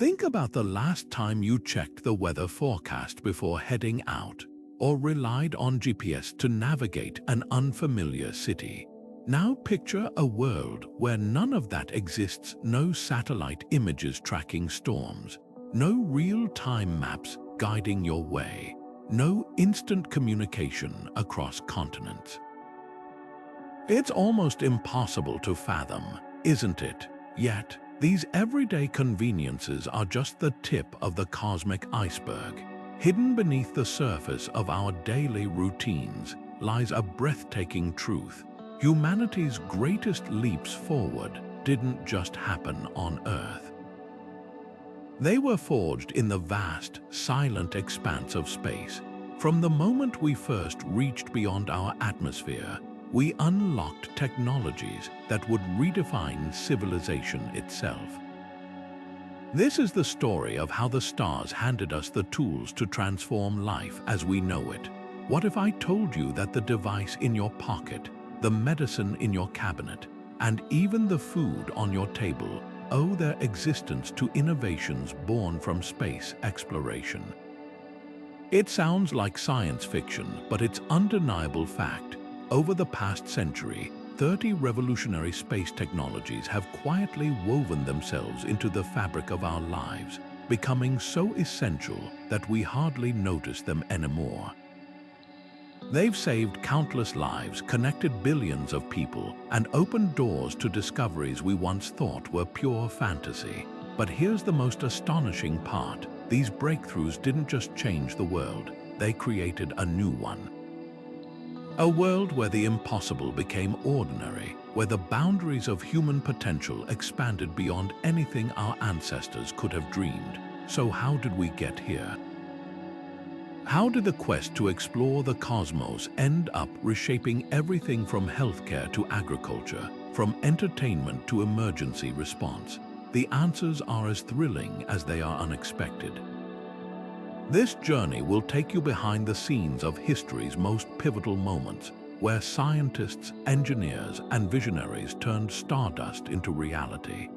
Think about the last time you checked the weather forecast before heading out, or relied on GPS to navigate an unfamiliar city. Now picture a world where none of that exists. No satellite images tracking storms, no real-time maps guiding your way, no instant communication across continents. It's almost impossible to fathom, isn't it? Yet, these everyday conveniences are just the tip of the cosmic iceberg. Hidden beneath the surface of our daily routines lies a breathtaking truth. Humanity's greatest leaps forward didn't just happen on Earth. They were forged in the vast, silent expanse of space. From the moment we first reached beyond our atmosphere, we unlocked technologies that would redefine civilization itself. This is the story of how the stars handed us the tools to transform life as we know it. What if I told you that the device in your pocket, the medicine in your cabinet, and even the food on your table owe their existence to innovations born from space exploration? It sounds like science fiction, but it's undeniable fact. Over the past century, 30 revolutionary space technologies have quietly woven themselves into the fabric of our lives, becoming so essential that we hardly notice them anymore. They've saved countless lives, connected billions of people, and opened doors to discoveries we once thought were pure fantasy. But here's the most astonishing part. These breakthroughs didn't just change the world, they created a new one. A world where the impossible became ordinary, where the boundaries of human potential expanded beyond anything our ancestors could have dreamed. So how did we get here? How did the quest to explore the cosmos end up reshaping everything from healthcare to agriculture, from entertainment to emergency response? The answers are as thrilling as they are unexpected. This journey will take you behind the scenes of history's most pivotal moments, where scientists, engineers, and visionaries turned stardust into reality.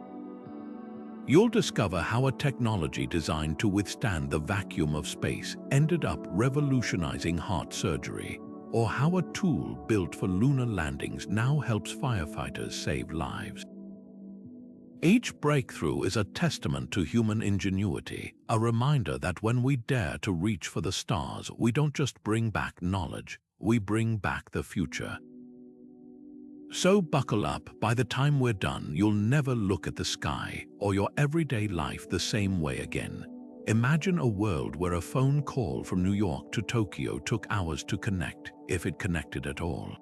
You'll discover how a technology designed to withstand the vacuum of space ended up revolutionizing heart surgery, or how a tool built for lunar landings now helps firefighters save lives. Each breakthrough is a testament to human ingenuity, a reminder that when we dare to reach for the stars, we don't just bring back knowledge, we bring back the future. So buckle up. By the time we're done, you'll never look at the sky or your everyday life the same way again. Imagine a world where a phone call from New York to Tokyo took hours to connect, if it connected at all.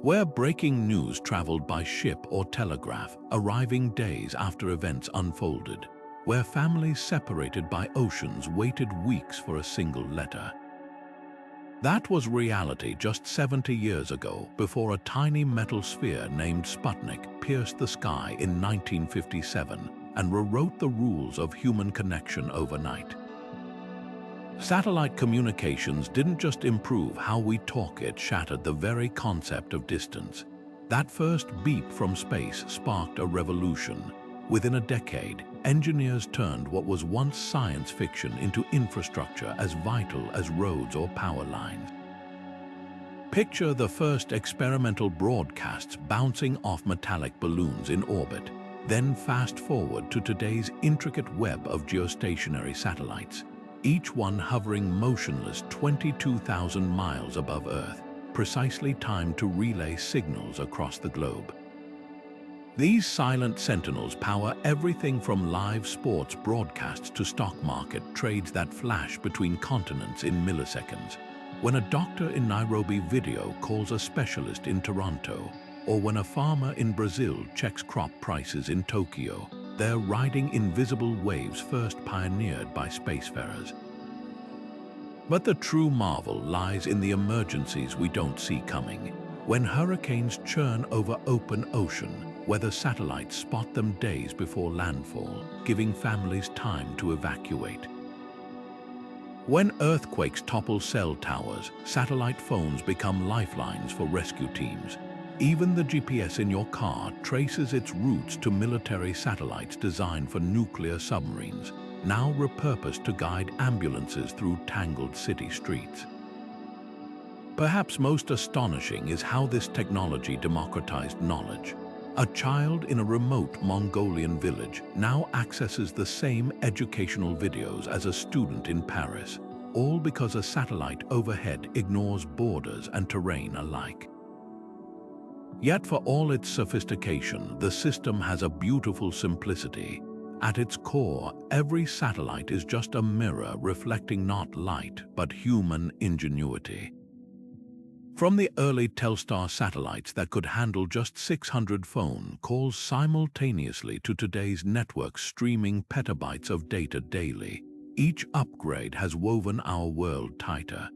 Where breaking news traveled by ship or telegraph, arriving days after events unfolded. Where families separated by oceans waited weeks for a single letter. That was reality just 70 years ago, before a tiny metal sphere named Sputnik pierced the sky in 1957 and rewrote the rules of human connection overnight. Satellite communications didn't just improve how we talk, it shattered the very concept of distance. That first beep from space sparked a revolution. Within a decade, engineers turned what was once science fiction into infrastructure as vital as roads or power lines. Picture the first experimental broadcasts bouncing off metallic balloons in orbit, then fast forward to today's intricate web of geostationary satellites, each one hovering motionless 22,000 miles above Earth, precisely timed to relay signals across the globe. These silent sentinels power everything from live sports broadcasts to stock market trades that flash between continents in milliseconds. When a doctor in Nairobi video calls a specialist in Toronto, or when a farmer in Brazil checks crop prices in Tokyo, they're riding invisible waves first pioneered by spacefarers. But the true marvel lies in the emergencies we don't see coming. When hurricanes churn over open ocean, weather satellites spot them days before landfall, giving families time to evacuate. When earthquakes topple cell towers, satellite phones become lifelines for rescue teams. Even the GPS in your car traces its roots to military satellites designed for nuclear submarines, now repurposed to guide ambulances through tangled city streets. Perhaps most astonishing is how this technology democratized knowledge. A child in a remote Mongolian village now accesses the same educational videos as a student in Paris, all because a satellite overhead ignores borders and terrain alike. Yet for all its sophistication, the system has a beautiful simplicity. At its core, every satellite is just a mirror reflecting not light, but human ingenuity. From the early Telstar satellites that could handle just 600 phone calls simultaneously to today's network streaming petabytes of data daily, each upgrade has woven our world tighter.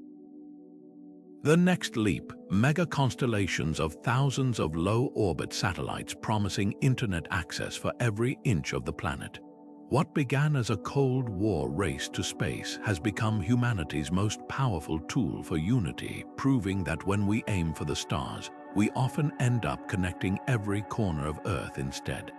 The next leap, mega constellations of thousands of low-orbit satellites promising internet access for every inch of the planet. What began as a Cold War race to space has become humanity's most powerful tool for unity, proving that when we aim for the stars, we often end up connecting every corner of Earth instead.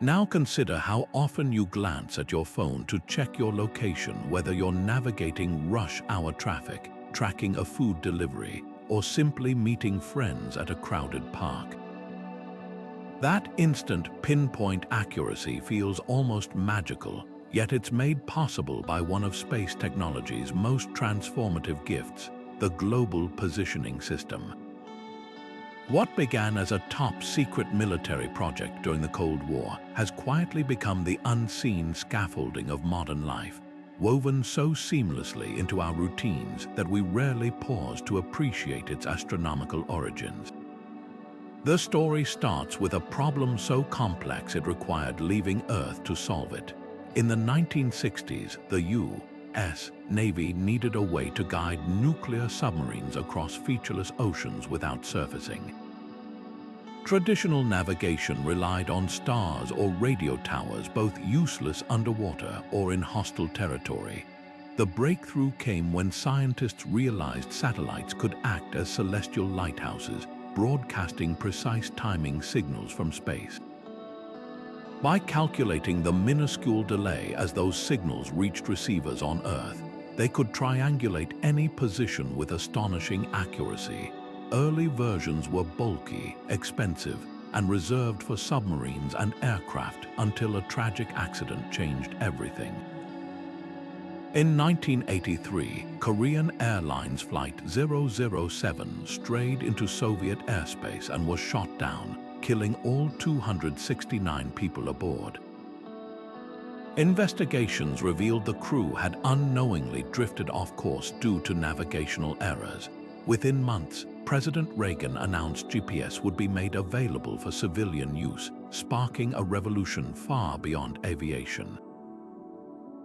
Now consider how often you glance at your phone to check your location, whether you're navigating rush hour traffic, tracking a food delivery, or simply meeting friends at a crowded park. That instant pinpoint accuracy feels almost magical, yet it's made possible by one of space technology's most transformative gifts, the global positioning system. What began as a top-secret military project during the Cold War has quietly become the unseen scaffolding of modern life, woven so seamlessly into our routines that we rarely pause to appreciate its astronomical origins. The story starts with a problem so complex it required leaving Earth to solve it. In the 1960s, the U.S. Navy needed a way to guide nuclear submarines across featureless oceans without surfacing. Traditional navigation relied on stars or radio towers, both useless underwater or in hostile territory. The breakthrough came when scientists realized satellites could act as celestial lighthouses, broadcasting precise timing signals from space. By calculating the minuscule delay as those signals reached receivers on Earth, they could triangulate any position with astonishing accuracy. Early versions were bulky, expensive, and reserved for submarines and aircraft until a tragic accident changed everything. In 1983, Korean Airlines Flight 007 strayed into Soviet airspace and was shot down, killing all 269 people aboard. Investigations revealed the crew had unknowingly drifted off course due to navigational errors. Within months, President Reagan announced GPS would be made available for civilian use, sparking a revolution far beyond aviation.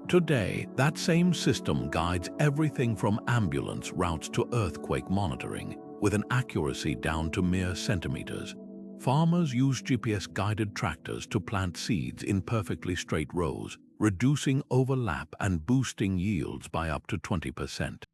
Today, that same system guides everything from ambulance routes to earthquake monitoring, with an accuracy down to mere centimeters. Farmers use GPS-guided tractors to plant seeds in perfectly straight rows, reducing overlap and boosting yields by up to 20%.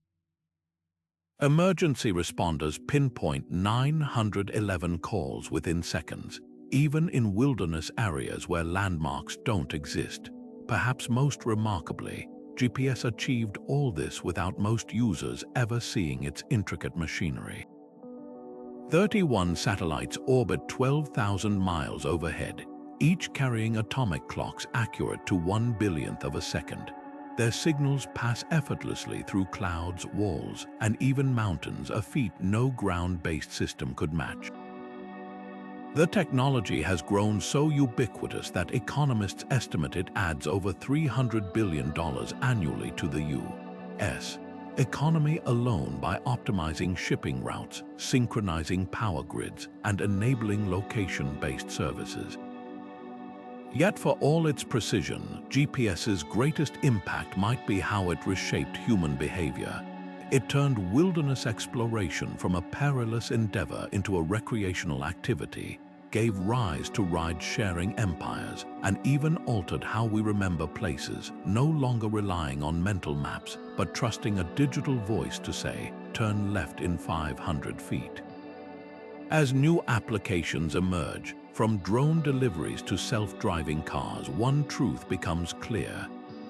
Emergency responders pinpoint 911 calls within seconds, even in wilderness areas where landmarks don't exist. Perhaps most remarkably, GPS achieved all this without most users ever seeing its intricate machinery. 31 satellites orbit 12,000 miles overhead, each carrying atomic clocks accurate to 1/1000th of a second. Their signals pass effortlessly through clouds, walls, and even mountains, a feat no ground-based system could match. The technology has grown so ubiquitous that economists estimate it adds over $300 billion annually to the U.S. economy alone by optimizing shipping routes, synchronizing power grids, and enabling location-based services. Yet for all its precision, GPS's greatest impact might be how it reshaped human behavior. It turned wilderness exploration from a perilous endeavor into a recreational activity, gave rise to ride-sharing empires, and even altered how we remember places, no longer relying on mental maps, but trusting a digital voice to say, "Turn left in 500 feet." As new applications emerge, from drone deliveries to self-driving cars, one truth becomes clear.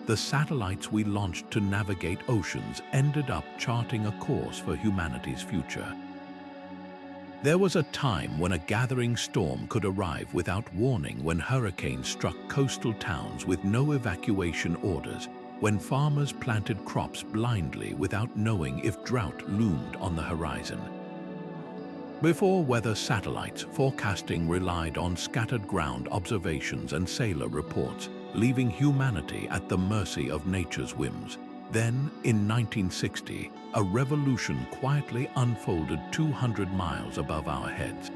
The satellites we launched to navigate oceans ended up charting a course for humanity's future. There was a time when a gathering storm could arrive without warning, when hurricanes struck coastal towns with no evacuation orders, when farmers planted crops blindly without knowing if drought loomed on the horizon. Before weather satellites, forecasting relied on scattered ground observations and sailor reports, leaving humanity at the mercy of nature's whims. Then, in 1960, a revolution quietly unfolded 200 miles above our heads.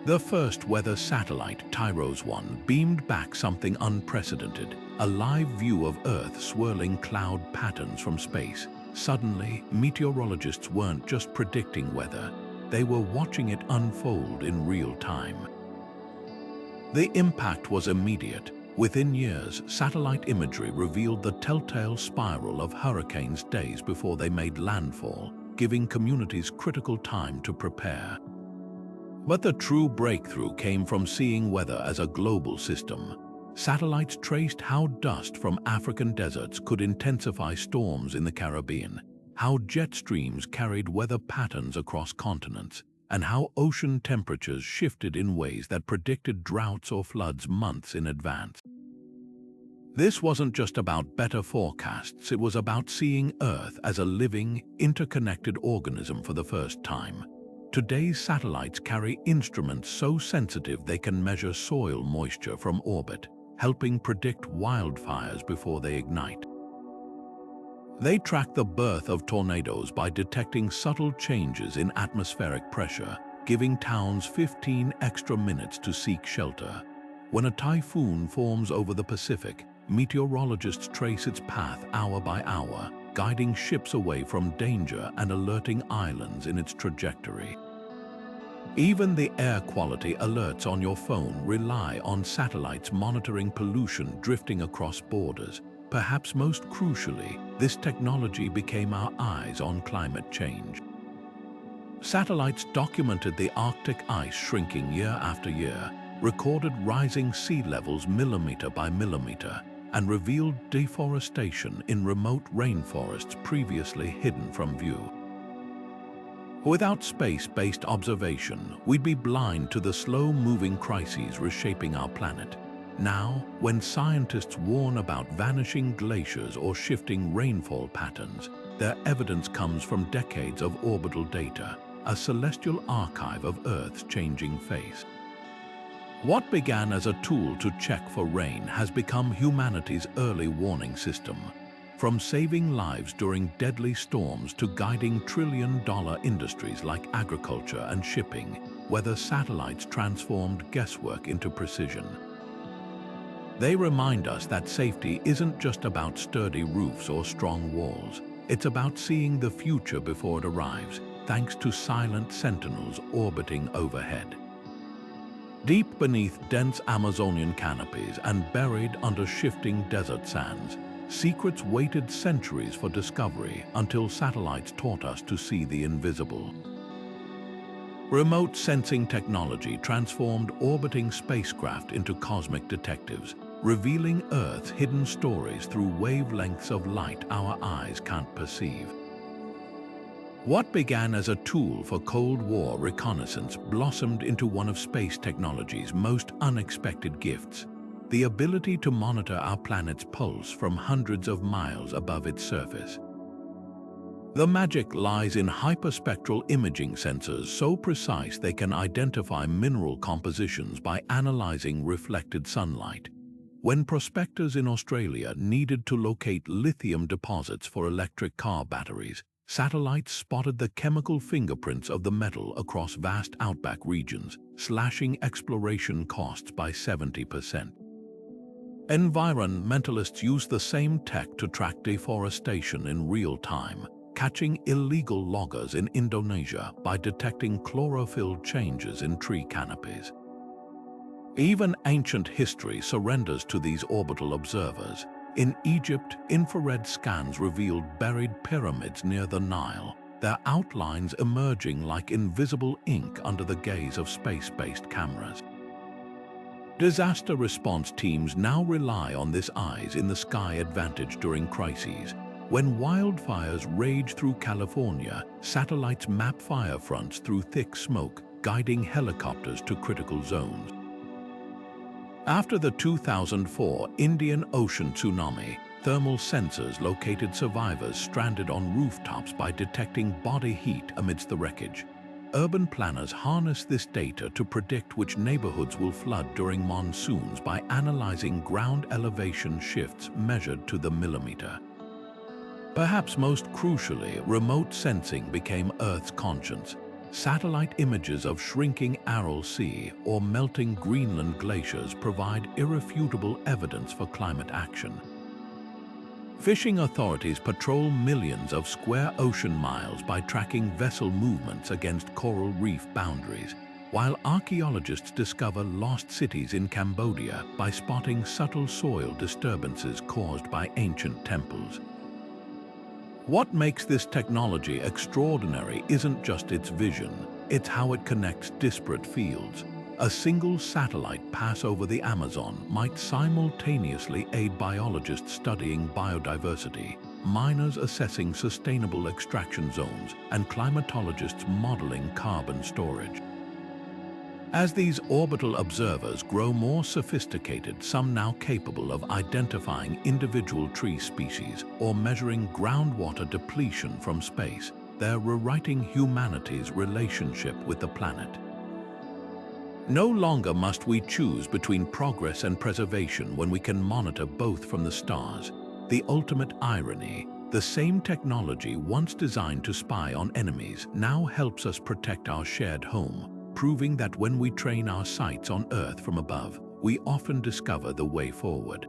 The first weather satellite, TIROS-1, beamed back something unprecedented, a live view of Earth swirling cloud patterns from space. Suddenly, meteorologists weren't just predicting weather, they were watching it unfold in real time. The impact was immediate. Within years, satellite imagery revealed the telltale spiral of hurricanes days before they made landfall, giving communities critical time to prepare. But the true breakthrough came from seeing weather as a global system. Satellites traced how dust from African deserts could intensify storms in the Caribbean, how jet streams carried weather patterns across continents, and how ocean temperatures shifted in ways that predicted droughts or floods months in advance. This wasn't just about better forecasts, it was about seeing Earth as a living, interconnected organism for the first time. Today's satellites carry instruments so sensitive they can measure soil moisture from orbit, helping predict wildfires before they ignite. They track the birth of tornadoes by detecting subtle changes in atmospheric pressure, giving towns 15 extra minutes to seek shelter. When a typhoon forms over the Pacific, meteorologists trace its path hour by hour, guiding ships away from danger and alerting islands in its trajectory. Even the air quality alerts on your phone rely on satellites monitoring pollution drifting across borders. Perhaps most crucially, this technology became our eyes on climate change. Satellites documented the Arctic ice shrinking year after year, recorded rising sea levels millimeter by millimeter, and revealed deforestation in remote rainforests previously hidden from view. Without space-based observation, we'd be blind to the slow-moving crises reshaping our planet. Now, when scientists warn about vanishing glaciers or shifting rainfall patterns, their evidence comes from decades of orbital data, a celestial archive of Earth's changing face. What began as a tool to check for rain has become humanity's early warning system. From saving lives during deadly storms to guiding trillion-dollar industries like agriculture and shipping, weather satellites transformed guesswork into precision. They remind us that safety isn't just about sturdy roofs or strong walls. It's about seeing the future before it arrives, thanks to silent sentinels orbiting overhead. Deep beneath dense Amazonian canopies and buried under shifting desert sands, secrets waited centuries for discovery until satellites taught us to see the invisible. Remote sensing technology transformed orbiting spacecraft into cosmic detectives, revealing Earth's hidden stories through wavelengths of light our eyes can't perceive. What began as a tool for Cold War reconnaissance blossomed into one of space technology's most unexpected gifts: the ability to monitor our planet's pulse from hundreds of miles above its surface. The magic lies in hyperspectral imaging sensors so precise they can identify mineral compositions by analyzing reflected sunlight. When prospectors in Australia needed to locate lithium deposits for electric car batteries, satellites spotted the chemical fingerprints of the metal across vast outback regions, slashing exploration costs by 70%. Environmentalists use the same tech to track deforestation in real time, catching illegal loggers in Indonesia by detecting chlorophyll changes in tree canopies. Even ancient history surrenders to these orbital observers. In Egypt, infrared scans revealed buried pyramids near the Nile, their outlines emerging like invisible ink under the gaze of space-based cameras. Disaster response teams now rely on this eyes-in-the-sky advantage during crises. When wildfires rage through California, satellites map fire fronts through thick smoke, guiding helicopters to critical zones. After the 2004 Indian Ocean tsunami, thermal sensors located survivors stranded on rooftops by detecting body heat amidst the wreckage. Urban planners harness this data to predict which neighborhoods will flood during monsoons by analyzing ground elevation shifts measured to the millimeter. Perhaps most crucially, remote sensing became Earth's conscience. Satellite images of shrinking Aral Sea or melting Greenland glaciers provide irrefutable evidence for climate action. Fishing authorities patrol millions of square ocean miles by tracking vessel movements against coral reef boundaries, while archaeologists discover lost cities in Cambodia by spotting subtle soil disturbances caused by ancient temples. What makes this technology extraordinary isn't just its vision, it's how it connects disparate fields. A single satellite pass over the Amazon might simultaneously aid biologists studying biodiversity, miners assessing sustainable extraction zones, and climatologists modeling carbon storage. As these orbital observers grow more sophisticated, some now capable of identifying individual tree species or measuring groundwater depletion from space, they're rewriting humanity's relationship with the planet. No longer must we choose between progress and preservation when we can monitor both from the stars. The ultimate irony, the same technology once designed to spy on enemies now helps us protect our shared home, proving that when we train our sights on Earth from above, we often discover the way forward.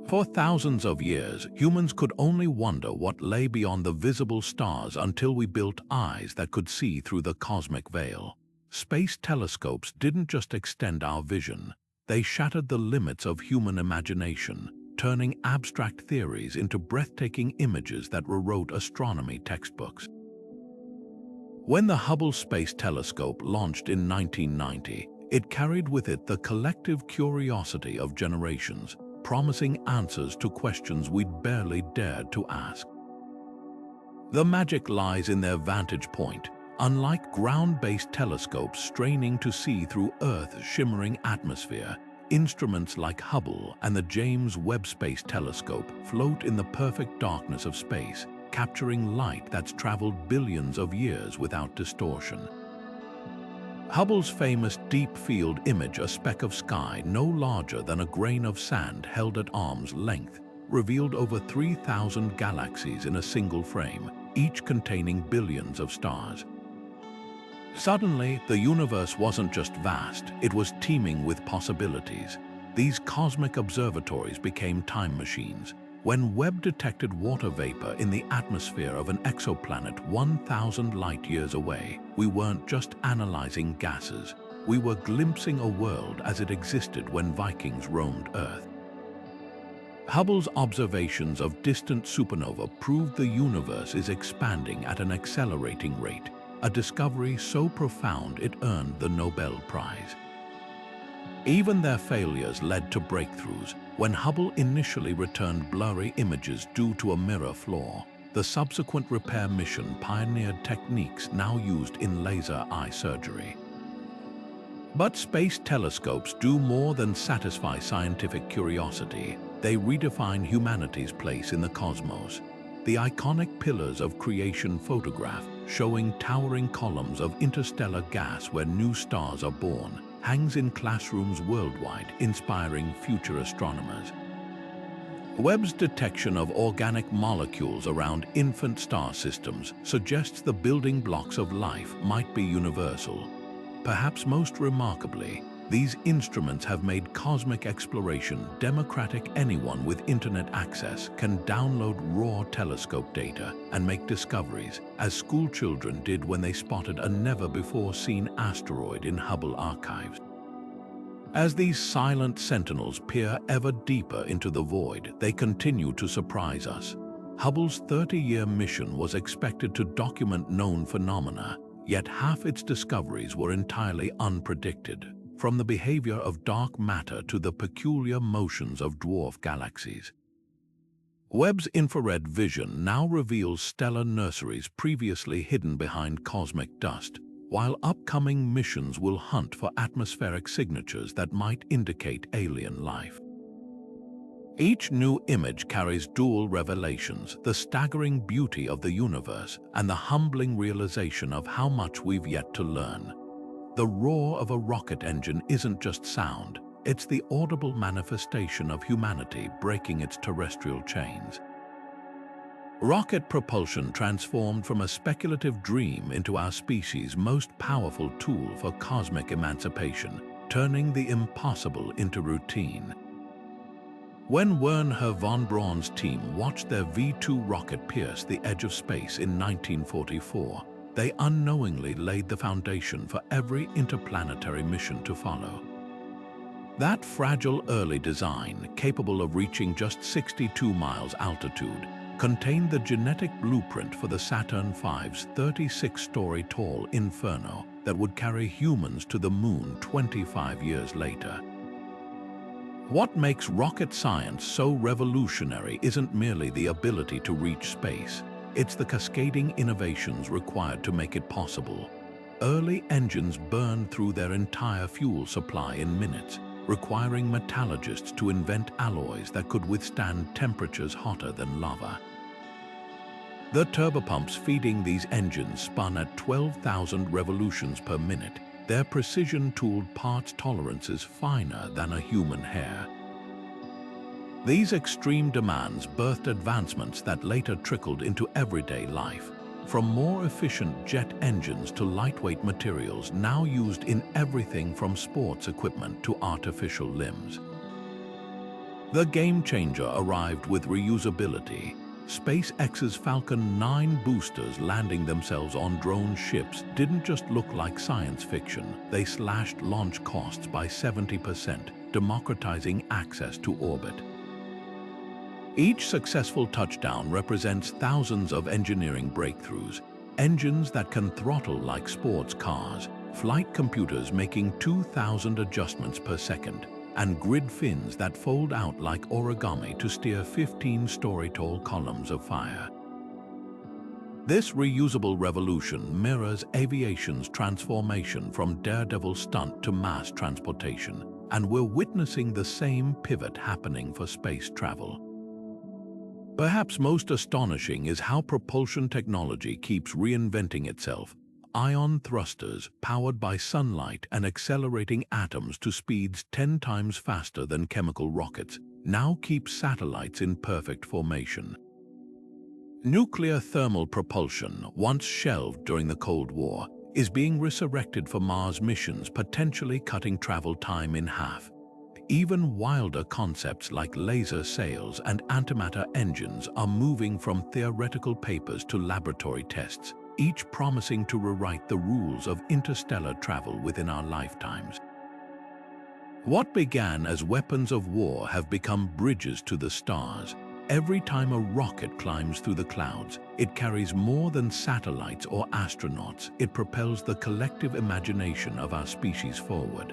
For thousands of years, humans could only wonder what lay beyond the visible stars until we built eyes that could see through the cosmic veil. Space telescopes didn't just extend our vision, they shattered the limits of human imagination, turning abstract theories into breathtaking images that rewrote astronomy textbooks. When the Hubble Space Telescope launched in 1990, it carried with it the collective curiosity of generations, promising answers to questions we'd barely dared to ask. The magic lies in their vantage point. Unlike ground-based telescopes straining to see through Earth's shimmering atmosphere, instruments like Hubble and the James Webb Space Telescope float in the perfect darkness of space, capturing light that's traveled billions of years without distortion. Hubble's famous deep field image, a speck of sky no larger than a grain of sand held at arm's length, revealed over 3,000 galaxies in a single frame, each containing billions of stars. Suddenly, the universe wasn't just vast, it was teeming with possibilities. These cosmic observatories became time machines. When Webb detected water vapor in the atmosphere of an exoplanet 1,000 light-years away, we weren't just analyzing gases. We were glimpsing a world as it existed when Vikings roamed Earth. Hubble's observations of distant supernova proved the universe is expanding at an accelerating rate, a discovery so profound it earned the Nobel Prize. Even their failures led to breakthroughs. When Hubble initially returned blurry images due to a mirror flaw, the subsequent repair mission pioneered techniques now used in laser eye surgery. But space telescopes do more than satisfy scientific curiosity. They redefine humanity's place in the cosmos. The iconic Pillars of Creation photograph, showing towering columns of interstellar gas where new stars are born, hangs in classrooms worldwide, inspiring future astronomers. Webb's detection of organic molecules around infant star systems suggests the building blocks of life might be universal. Perhaps most remarkably, these instruments have made cosmic exploration democratic. Anyone with internet access can download raw telescope data and make discoveries, as schoolchildren did when they spotted a never-before-seen asteroid in Hubble archives. As these silent sentinels peer ever deeper into the void, they continue to surprise us. Hubble's 30-year mission was expected to document known phenomena, yet half its discoveries were entirely unpredicted, from the behavior of dark matter to the peculiar motions of dwarf galaxies. Webb's infrared vision now reveals stellar nurseries previously hidden behind cosmic dust, while upcoming missions will hunt for atmospheric signatures that might indicate alien life. Each new image carries dual revelations: the staggering beauty of the universe and the humbling realization of how much we've yet to learn. The roar of a rocket engine isn't just sound, it's the audible manifestation of humanity breaking its terrestrial chains. Rocket propulsion transformed from a speculative dream into our species' most powerful tool for cosmic emancipation, turning the impossible into routine. When Wernher von Braun's team watched their V-2 rocket pierce the edge of space in 1944, they unknowingly laid the foundation for every interplanetary mission to follow. That fragile early design, capable of reaching just 62 miles altitude, contained the genetic blueprint for the Saturn V's 36-story tall Inferno that would carry humans to the moon 25 years later. What makes rocket science so revolutionary isn't merely the ability to reach space. It's the cascading innovations required to make it possible. Early engines burned through their entire fuel supply in minutes, requiring metallurgists to invent alloys that could withstand temperatures hotter than lava. The turbopumps feeding these engines spun at 12,000 revolutions per minute, their precision-tooled parts tolerances finer than a human hair. These extreme demands birthed advancements that later trickled into everyday life, from more efficient jet engines to lightweight materials now used in everything from sports equipment to artificial limbs. The game changer arrived with reusability. SpaceX's Falcon 9 boosters landing themselves on drone ships didn't just look like science fiction, they slashed launch costs by 70%, democratizing access to orbit. Each successful touchdown represents thousands of engineering breakthroughs: engines that can throttle like sports cars, flight computers making 2,000 adjustments per second, and grid fins that fold out like origami to steer 15-story-tall columns of fire. This reusable revolution mirrors aviation's transformation from daredevil stunt to mass transportation, and we're witnessing the same pivot happening for space travel. Perhaps most astonishing is how propulsion technology keeps reinventing itself. Ion thrusters, powered by sunlight and accelerating atoms to speeds 10 times faster than chemical rockets, now keep satellites in perfect formation. Nuclear thermal propulsion, once shelved during the Cold War, is being resurrected for Mars missions, potentially cutting travel time in half. Even wilder concepts like laser sails and antimatter engines are moving from theoretical papers to laboratory tests, each promising to rewrite the rules of interstellar travel within our lifetimes. What began as weapons of war have become bridges to the stars. Every time a rocket climbs through the clouds, it carries more than satellites or astronauts. It propels the collective imagination of our species forward.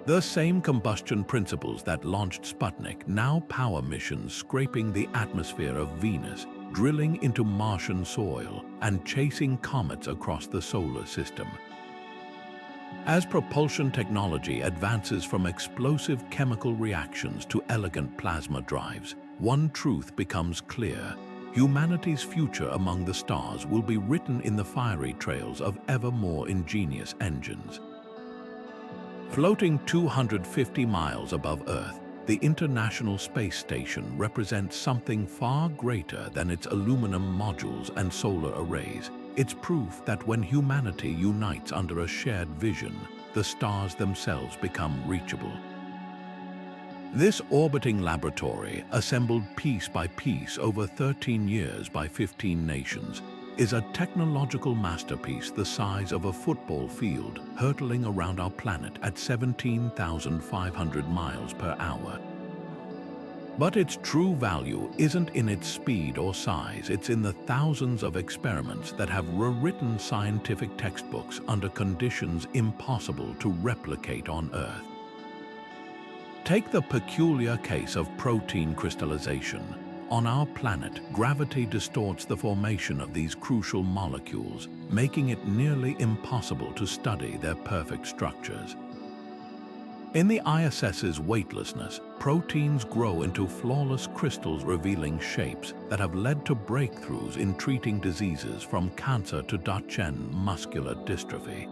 The same combustion principles that launched Sputnik now power missions scraping the atmosphere of Venus, drilling into Martian soil, and chasing comets across the solar system. As propulsion technology advances from explosive chemical reactions to elegant plasma drives, one truth becomes clear: humanity's future among the stars will be written in the fiery trails of ever more ingenious engines. Floating 250 miles above Earth, the International Space Station represents something far greater than its aluminum modules and solar arrays. It's proof that when humanity unites under a shared vision, the stars themselves become reachable. This orbiting laboratory, assembled piece by piece over 13 years by 15 nations, is a technological masterpiece the size of a football field, hurtling around our planet at 17,500 miles per hour. But its true value isn't in its speed or size, it's in the thousands of experiments that have rewritten scientific textbooks under conditions impossible to replicate on Earth. Take the peculiar case of protein crystallization. On our planet, gravity distorts the formation of these crucial molecules, making it nearly impossible to study their perfect structures. In the ISS's weightlessness, proteins grow into flawless crystals revealing shapes that have led to breakthroughs in treating diseases from cancer to Duchenne muscular dystrophy.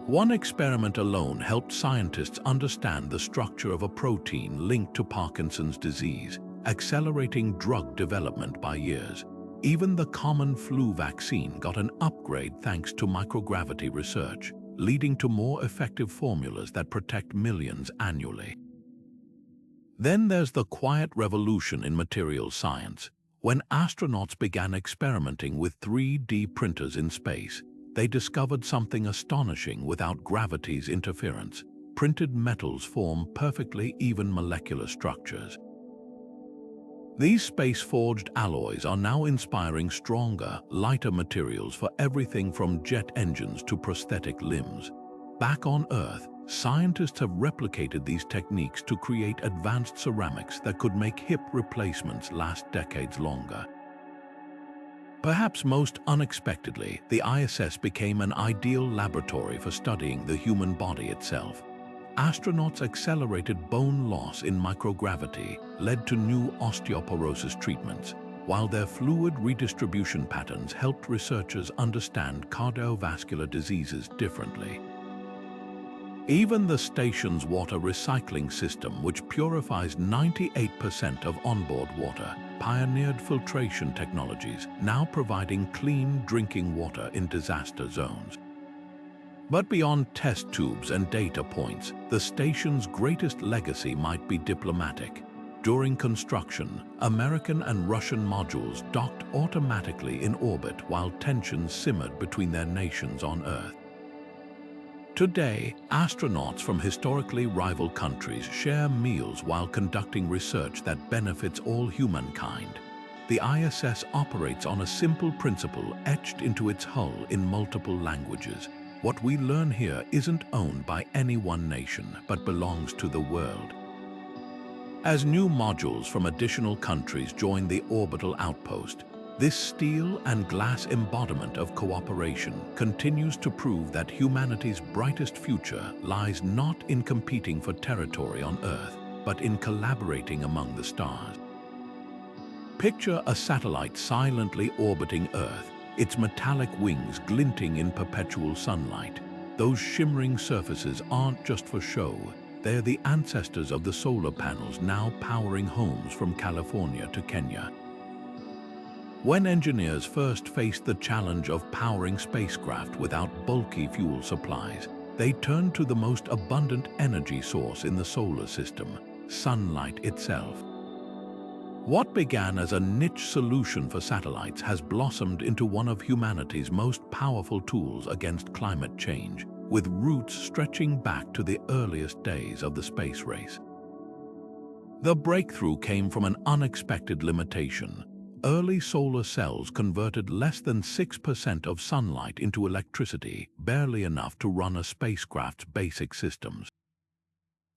One experiment alone helped scientists understand the structure of a protein linked to Parkinson's disease, accelerating drug development by years. Even the common flu vaccine got an upgrade thanks to microgravity research, leading to more effective formulas that protect millions annually. Then there's the quiet revolution in materials science. When astronauts began experimenting with 3D printers in space, they discovered something astonishing without gravity's interference. Printed metals form perfectly even molecular structures. These space-forged alloys are now inspiring stronger, lighter materials for everything from jet engines to prosthetic limbs. Back on Earth, scientists have replicated these techniques to create advanced ceramics that could make hip replacements last decades longer. Perhaps most unexpectedly, the ISS became an ideal laboratory for studying the human body itself. Astronauts' accelerated bone loss in microgravity led to new osteoporosis treatments, while their fluid redistribution patterns helped researchers understand cardiovascular diseases differently. Even the station's water recycling system, which purifies 98% of onboard water, pioneered filtration technologies, now providing clean drinking water in disaster zones. But beyond test tubes and data points, the station's greatest legacy might be diplomatic. During construction, American and Russian modules docked automatically in orbit while tensions simmered between their nations on Earth. Today, astronauts from historically rival countries share meals while conducting research that benefits all humankind. The ISS operates on a simple principle etched into its hull in multiple languages. What we learn here isn't owned by any one nation, but belongs to the world. As new modules from additional countries join the orbital outpost, this steel and glass embodiment of cooperation continues to prove that humanity's brightest future lies not in competing for territory on Earth, but in collaborating among the stars. Picture a satellite silently orbiting Earth, its metallic wings glinting in perpetual sunlight. Those shimmering surfaces aren't just for show, they're the ancestors of the solar panels now powering homes from California to Kenya. When engineers first faced the challenge of powering spacecraft without bulky fuel supplies, they turned to the most abundant energy source in the solar system, sunlight itself. What began as a niche solution for satellites has blossomed into one of humanity's most powerful tools against climate change, with roots stretching back to the earliest days of the space race. The breakthrough came from an unexpected limitation. Early solar cells converted less than 6% of sunlight into electricity, barely enough to run a spacecraft's basic systems.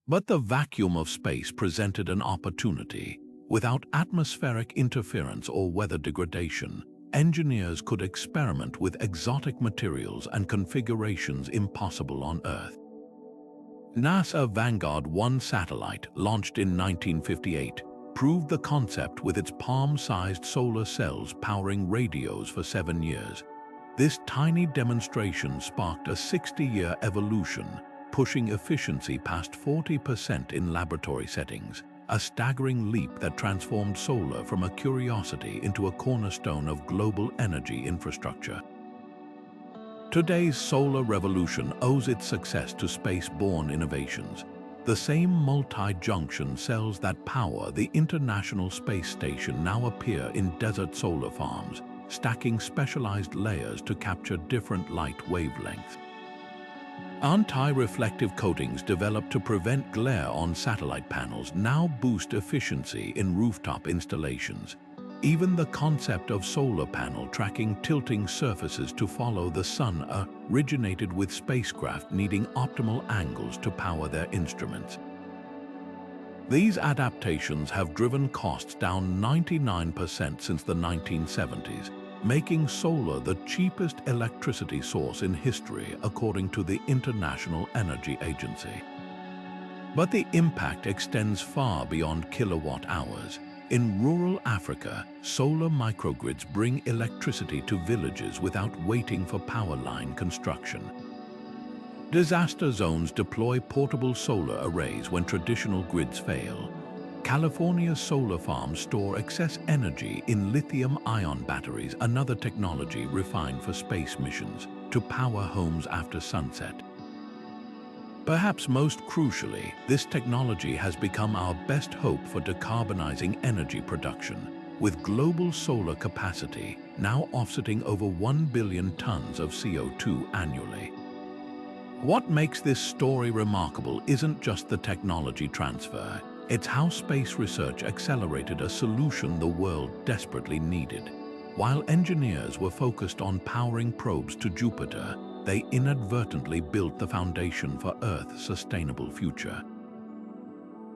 But the vacuum of space presented an opportunity. Without atmospheric interference or weather degradation, engineers could experiment with exotic materials and configurations impossible on Earth. NASA Vanguard 1 satellite, launched in 1958, proved the concept with its palm-sized solar cells powering radios for 7 years. This tiny demonstration sparked a 60-year evolution, pushing efficiency past 40% in laboratory settings, a staggering leap that transformed solar from a curiosity into a cornerstone of global energy infrastructure. Today's solar revolution owes its success to space-borne innovations. The same multi-junction cells that power the International Space Station now appear in desert solar farms, stacking specialized layers to capture different light wavelengths. Anti-reflective coatings developed to prevent glare on satellite panels now boost efficiency in rooftop installations. Even the concept of solar panel tracking tilting surfaces to follow the sun originated with spacecraft needing optimal angles to power their instruments. These adaptations have driven costs down 99% since the 1970s, making solar the cheapest electricity source in history according to the International Energy Agency. But the impact extends far beyond kilowatt hours. In rural Africa, solar microgrids bring electricity to villages without waiting for power line construction. Disaster zones deploy portable solar arrays when traditional grids fail. California's solar farms store excess energy in lithium-ion batteries, another technology refined for space missions, to power homes after sunset. Perhaps most crucially, this technology has become our best hope for decarbonizing energy production, with global solar capacity now offsetting over 1 billion tons of CO2 annually. What makes this story remarkable isn't just the technology transfer, it's how space research accelerated a solution the world desperately needed. While engineers were focused on powering probes to Jupiter, they inadvertently built the foundation for Earth's sustainable future.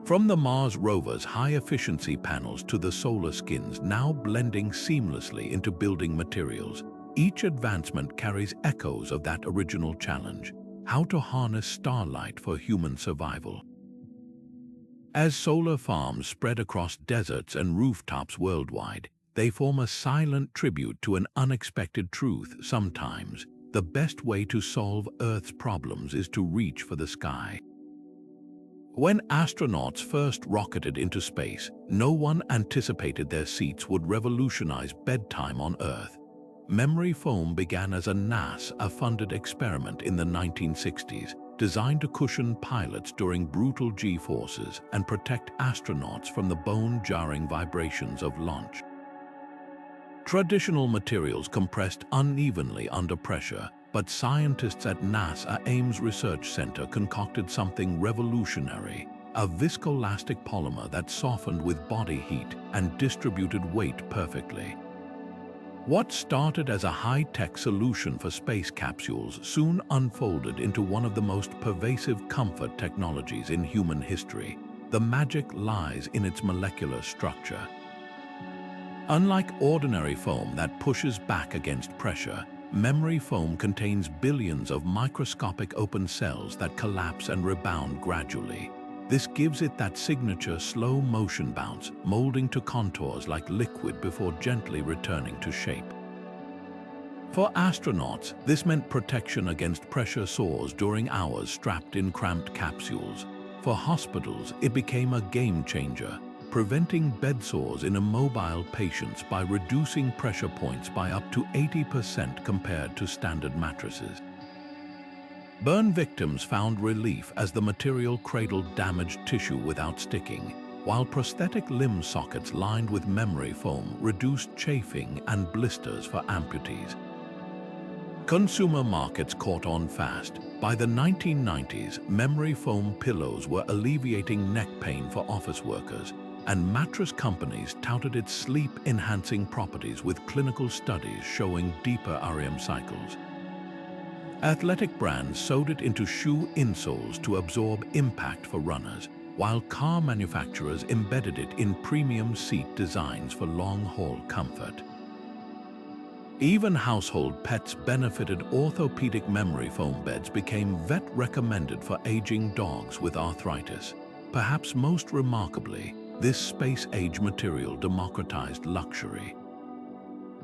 From the Mars rover's high-efficiency panels to the solar skins now blending seamlessly into building materials, each advancement carries echoes of that original challenge: how to harness starlight for human survival. As solar farms spread across deserts and rooftops worldwide, they form a silent tribute to an unexpected truth. Sometimes, the best way to solve Earth's problems is to reach for the sky. When astronauts first rocketed into space, no one anticipated their seats would revolutionize bedtime on Earth. Memory foam began as a NASA-funded experiment in the 1960s, designed to cushion pilots during brutal G-forces and protect astronauts from the bone-jarring vibrations of launch. Traditional materials compressed unevenly under pressure, but scientists at NASA Ames Research Center concocted something revolutionary: a viscoelastic polymer that softened with body heat and distributed weight perfectly. What started as a high-tech solution for space capsules soon unfolded into one of the most pervasive comfort technologies in human history. The magic lies in its molecular structure. Unlike ordinary foam that pushes back against pressure, memory foam contains billions of microscopic open cells that collapse and rebound gradually. This gives it that signature slow-motion bounce, molding to contours like liquid before gently returning to shape. For astronauts, this meant protection against pressure sores during hours strapped in cramped capsules. For hospitals, it became a game-changer, preventing bed sores in immobile patients by reducing pressure points by up to 80% compared to standard mattresses. Burn victims found relief as the material cradled damaged tissue without sticking, while prosthetic limb sockets lined with memory foam reduced chafing and blisters for amputees. Consumer markets caught on fast. By the 1990s, memory foam pillows were alleviating neck pain for office workers, and mattress companies touted its sleep-enhancing properties with clinical studies showing deeper REM cycles. Athletic brands sewed it into shoe insoles to absorb impact for runners, while car manufacturers embedded it in premium seat designs for long-haul comfort. Even household pets benefited. Orthopedic memory foam beds became vet-recommended for aging dogs with arthritis. Perhaps most remarkably, this space-age material democratized luxury.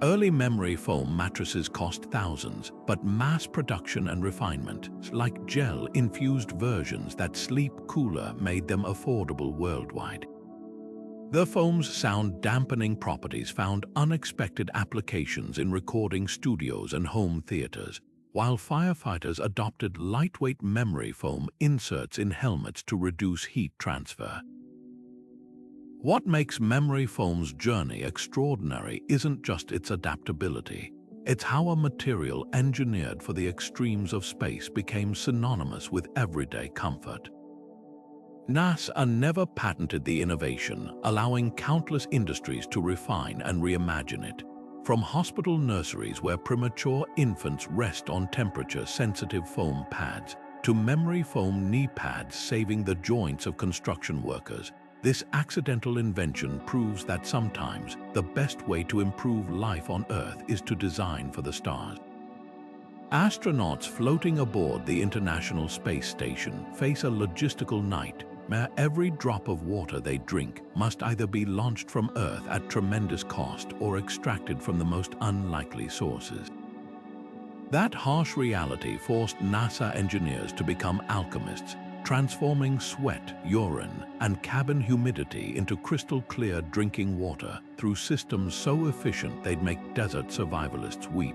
Early memory foam mattresses cost thousands, but mass production and refinement, like gel-infused versions that sleep cooler, made them affordable worldwide. The foam's sound-dampening properties found unexpected applications in recording studios and home theaters, while firefighters adopted lightweight memory foam inserts in helmets to reduce heat transfer. What makes memory foam's journey extraordinary isn't just its adaptability. It's how a material engineered for the extremes of space became synonymous with everyday comfort. NASA never patented the innovation, allowing countless industries to refine and reimagine it. From hospital nurseries where premature infants rest on temperature-sensitive foam pads, to memory foam knee pads saving the joints of construction workers, this accidental invention proves that sometimes the best way to improve life on Earth is to design for the stars. Astronauts floating aboard the International Space Station face a logistical night where every drop of water they drink must either be launched from Earth at tremendous cost or extracted from the most unlikely sources. That harsh reality forced NASA engineers to become alchemists, transforming sweat, urine, and cabin humidity into crystal-clear drinking water through systems so efficient they'd make desert survivalists weep.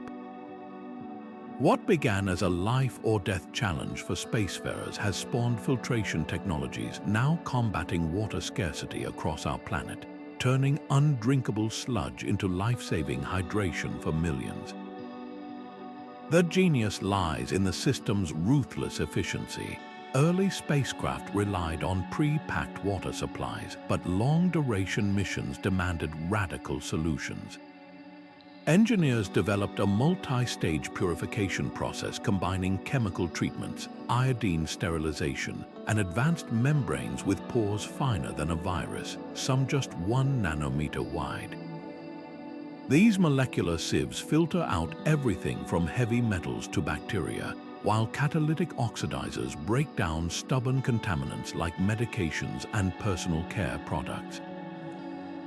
What began as a life-or-death challenge for spacefarers has spawned filtration technologies now combating water scarcity across our planet, turning undrinkable sludge into life-saving hydration for millions. The genius lies in the system's ruthless efficiency. Early spacecraft relied on pre-packed water supplies, but long-duration missions demanded radical solutions. Engineers developed a multi-stage purification process combining chemical treatments, iodine sterilization, and advanced membranes with pores finer than a virus, some just 1 nanometer wide. These molecular sieves filter out everything from heavy metals to bacteria, while catalytic oxidizers break down stubborn contaminants like medications and personal care products.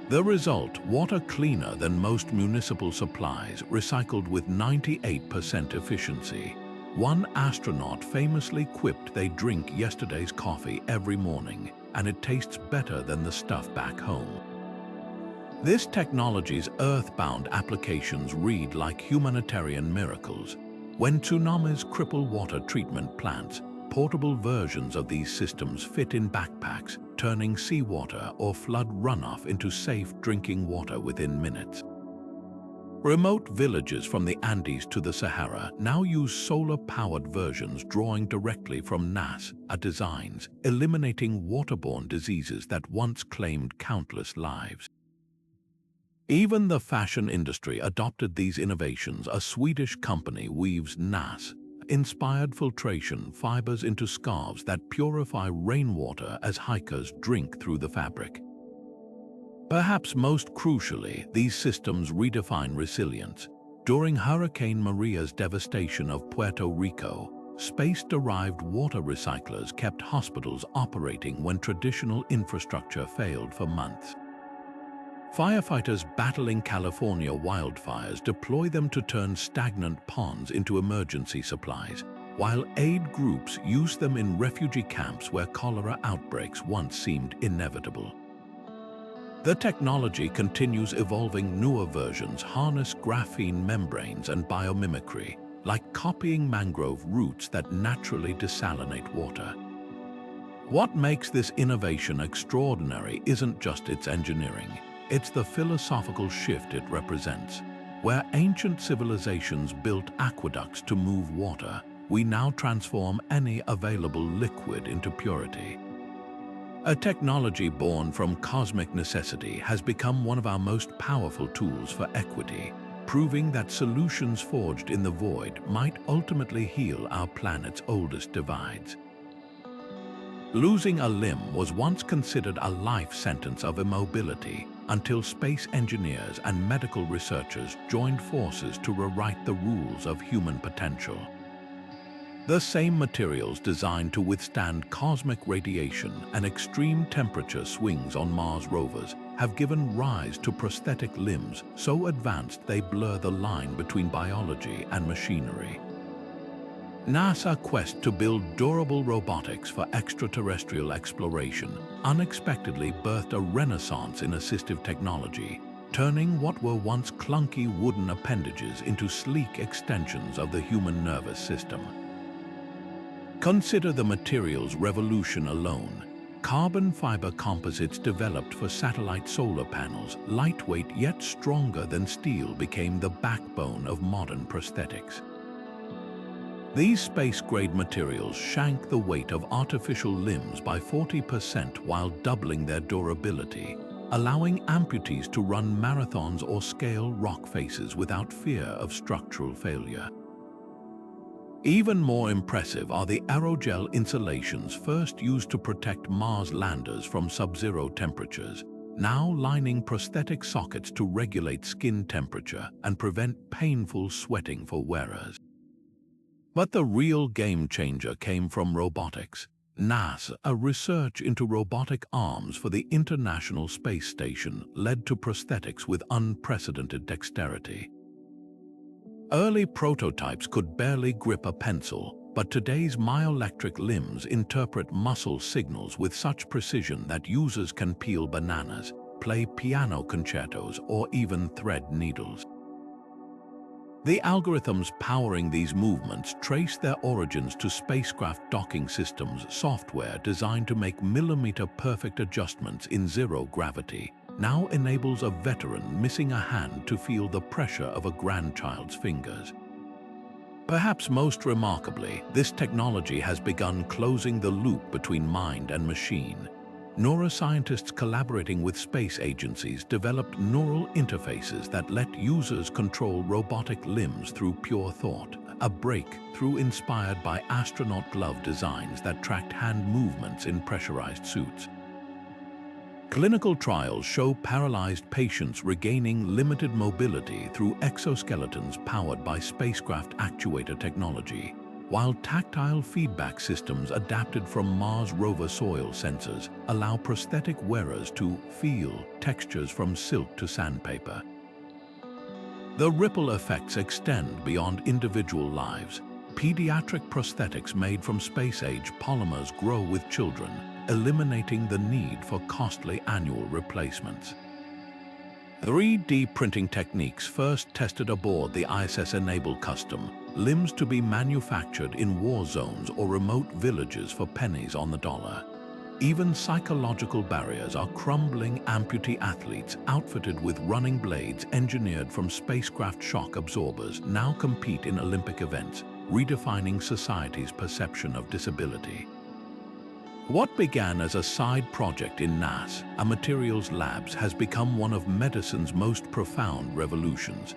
The result, water cleaner than most municipal supplies, recycled with 98% efficiency. One astronaut famously quipped they drink yesterday's coffee every morning, and it tastes better than the stuff back home. This technology's earthbound applications read like humanitarian miracles. When tsunamis cripple water treatment plants, portable versions of these systems fit in backpacks, turning seawater or flood runoff into safe drinking water within minutes. Remote villages from the Andes to the Sahara now use solar-powered versions drawing directly from NASA designs, eliminating waterborne diseases that once claimed countless lives. Even the fashion industry adopted these innovations. A Swedish company weaves NASA-inspired filtration fibers into scarves that purify rainwater as hikers drink through the fabric. Perhaps most crucially, these systems redefine resilience. During Hurricane Maria's devastation of Puerto Rico, space-derived water recyclers kept hospitals operating when traditional infrastructure failed for months. Firefighters battling California wildfires deploy them to turn stagnant ponds into emergency supplies, while aid groups use them in refugee camps where cholera outbreaks once seemed inevitable. The technology continues evolving. Newer versions harness graphene membranes and biomimicry, like copying mangrove roots that naturally desalinate water. What makes this innovation extraordinary isn't just its engineering. It's the philosophical shift it represents. Where ancient civilizations built aqueducts to move water, we now transform any available liquid into purity. A technology born from cosmic necessity has become one of our most powerful tools for equity, proving that solutions forged in the void might ultimately heal our planet's oldest divides. Losing a limb was once considered a life sentence of immobility, until space engineers and medical researchers joined forces to rewrite the rules of human potential. The same materials designed to withstand cosmic radiation and extreme temperature swings on Mars rovers have given rise to prosthetic limbs so advanced they blur the line between biology and machinery. NASA's quest to build durable robotics for extraterrestrial exploration unexpectedly birthed a renaissance in assistive technology, turning what were once clunky wooden appendages into sleek extensions of the human nervous system. Consider the materials revolution alone. Carbon fiber composites developed for satellite solar panels, lightweight yet stronger than steel, became the backbone of modern prosthetics. These space-grade materials shank the weight of artificial limbs by 40% while doubling their durability, allowing amputees to run marathons or scale rock faces without fear of structural failure. Even more impressive are the aerogel insulations first used to protect Mars landers from sub-zero temperatures, now lining prosthetic sockets to regulate skin temperature and prevent painful sweating for wearers. But the real game changer came from robotics. NASA, a research into robotic arms for the International Space Station, led to prosthetics with unprecedented dexterity. Early prototypes could barely grip a pencil, but today's myoelectric limbs interpret muscle signals with such precision that users can peel bananas, play piano concertos, or even thread needles. The algorithms powering these movements trace their origins to spacecraft docking systems software designed to make millimeter-perfect adjustments in zero gravity. Now enables a veteran missing a hand to feel the pressure of a grandchild's fingers. Perhaps most remarkably, this technology has begun closing the loop between mind and machine. Neuroscientists collaborating with space agencies developed neural interfaces that let users control robotic limbs through pure thought, a breakthrough inspired by astronaut glove designs that tracked hand movements in pressurized suits. Clinical trials show paralyzed patients regaining limited mobility through exoskeletons powered by spacecraft actuator technology, while tactile feedback systems adapted from Mars rover soil sensors allow prosthetic wearers to feel textures from silk to sandpaper. The ripple effects extend beyond individual lives. Pediatric prosthetics made from space-age polymers grow with children, eliminating the need for costly annual replacements. 3D printing techniques first tested aboard the ISS enable custom limbs to be manufactured in war zones or remote villages for pennies on the dollar. Even psychological barriers are crumbling. Amputee athletes outfitted with running blades engineered from spacecraft shock absorbers now compete in Olympic events, redefining society's perception of disability. What began as a side project in NASA, a materials labs, has become one of medicine's most profound revolutions.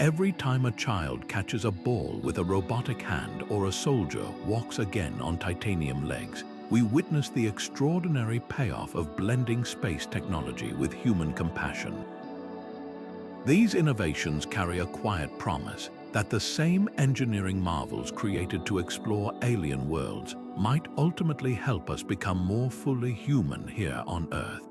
Every time a child catches a ball with a robotic hand or a soldier walks again on titanium legs, we witness the extraordinary payoff of blending space technology with human compassion. These innovations carry a quiet promise that the same engineering marvels created to explore alien worlds might ultimately help us become more fully human here on Earth.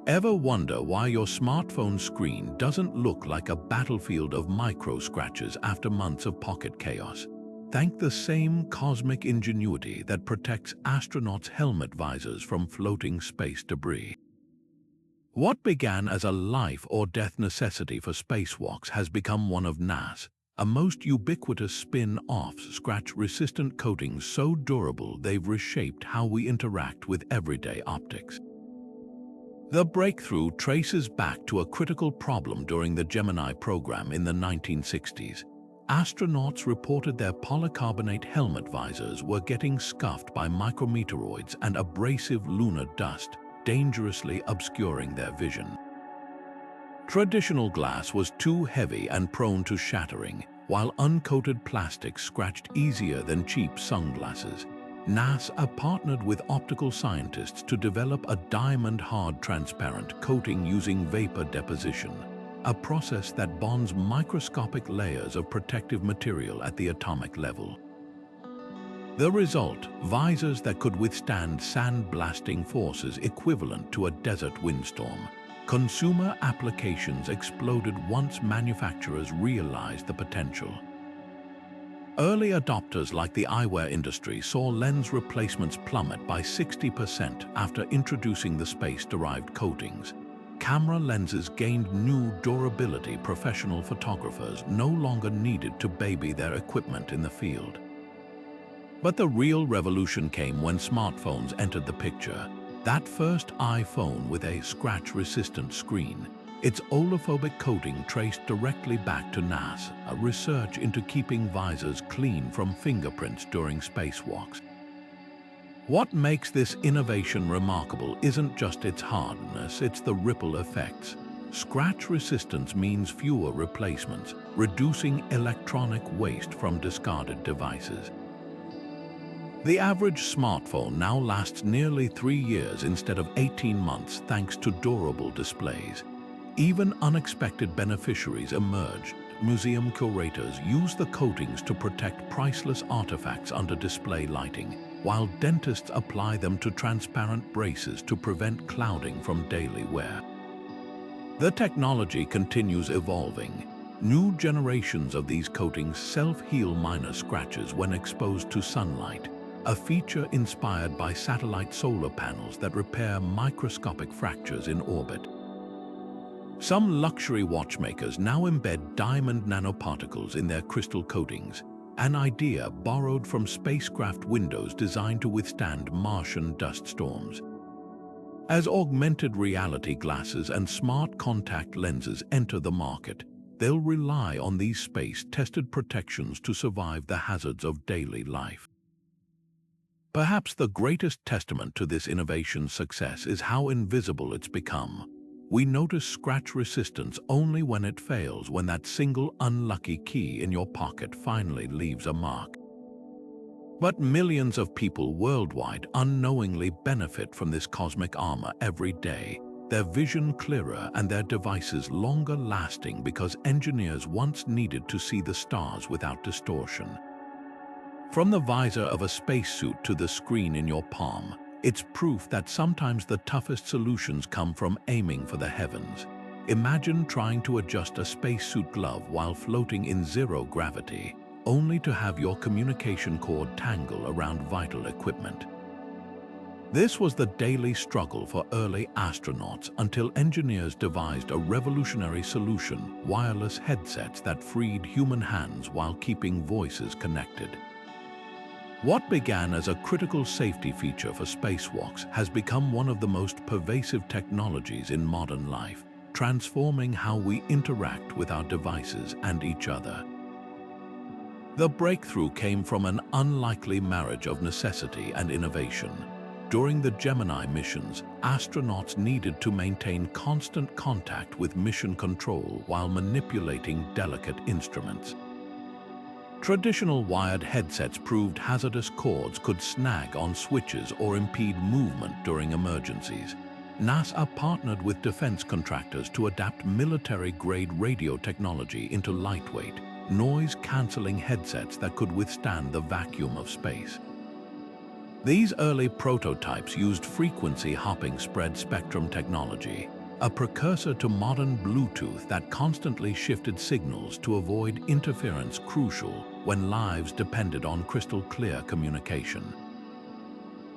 Ever wonder why your smartphone screen doesn't look like a battlefield of micro-scratches after months of pocket chaos? Thank the same cosmic ingenuity that protects astronauts' helmet visors from floating space debris. What began as a life-or-death necessity for spacewalks has become one of NASA's most ubiquitous spin-offs, scratch-resistant coatings so durable they've reshaped how we interact with everyday optics. The breakthrough traces back to a critical problem during the Gemini program in the 1960s. Astronauts reported their polycarbonate helmet visors were getting scuffed by micrometeoroids and abrasive lunar dust, dangerously obscuring their vision. Traditional glass was too heavy and prone to shattering, while uncoated plastic scratched easier than cheap sunglasses. NASA partnered with optical scientists to develop a diamond-hard transparent coating using vapor deposition, a process that bonds microscopic layers of protective material at the atomic level. The result, visors that could withstand sand-blasting forces equivalent to a desert windstorm. Consumer applications exploded once manufacturers realized the potential. Early adopters like the eyewear industry saw lens replacements plummet by 60% after introducing the space-derived coatings. Camera lenses gained new durability. Professional photographers no longer needed to baby their equipment in the field. But the real revolution came when smartphones entered the picture. That first iPhone with a scratch-resistant screen, its olophobic coating traced directly back to NASA, research into keeping visors clean from fingerprints during spacewalks. What makes this innovation remarkable isn't just its hardness, it's the ripple effects. Scratch resistance means fewer replacements, reducing electronic waste from discarded devices. The average smartphone now lasts nearly 3 years instead of 18 months thanks to durable displays. Even unexpected beneficiaries emerged. Museum curators use the coatings to protect priceless artifacts under display lighting, while dentists apply them to transparent braces to prevent clouding from daily wear. The technology continues evolving. New generations of these coatings self-heal minor scratches when exposed to sunlight, a feature inspired by satellite solar panels that repair microscopic fractures in orbit. Some luxury watchmakers now embed diamond nanoparticles in their crystal coatings, an idea borrowed from spacecraft windows designed to withstand Martian dust storms. As augmented reality glasses and smart contact lenses enter the market, they'll rely on these space-tested protections to survive the hazards of daily life. Perhaps the greatest testament to this innovation's success is how invisible it's become. We notice scratch resistance only when it fails, when that single unlucky key in your pocket finally leaves a mark. But millions of people worldwide unknowingly benefit from this cosmic armor every day, their vision clearer and their devices longer lasting because engineers once needed to see the stars without distortion. From the visor of a spacesuit to the screen in your palm, it's proof that sometimes the toughest solutions come from aiming for the heavens. Imagine trying to adjust a spacesuit glove while floating in zero gravity, only to have your communication cord tangle around vital equipment. This was the daily struggle for early astronauts until engineers devised a revolutionary solution: wireless headsets that freed human hands while keeping voices connected. What began as a critical safety feature for spacewalks has become one of the most pervasive technologies in modern life, transforming how we interact with our devices and each other. The breakthrough came from an unlikely marriage of necessity and innovation. During the Gemini missions, astronauts needed to maintain constant contact with mission control while manipulating delicate instruments. Traditional wired headsets proved hazardous cords could snag on switches or impede movement during emergencies. NASA partnered with defense contractors to adapt military-grade radio technology into lightweight, noise-canceling headsets that could withstand the vacuum of space. These early prototypes used frequency-hopping spread-spectrum technology, a precursor to modern Bluetooth that constantly shifted signals to avoid interference crucial when lives depended on crystal-clear communication.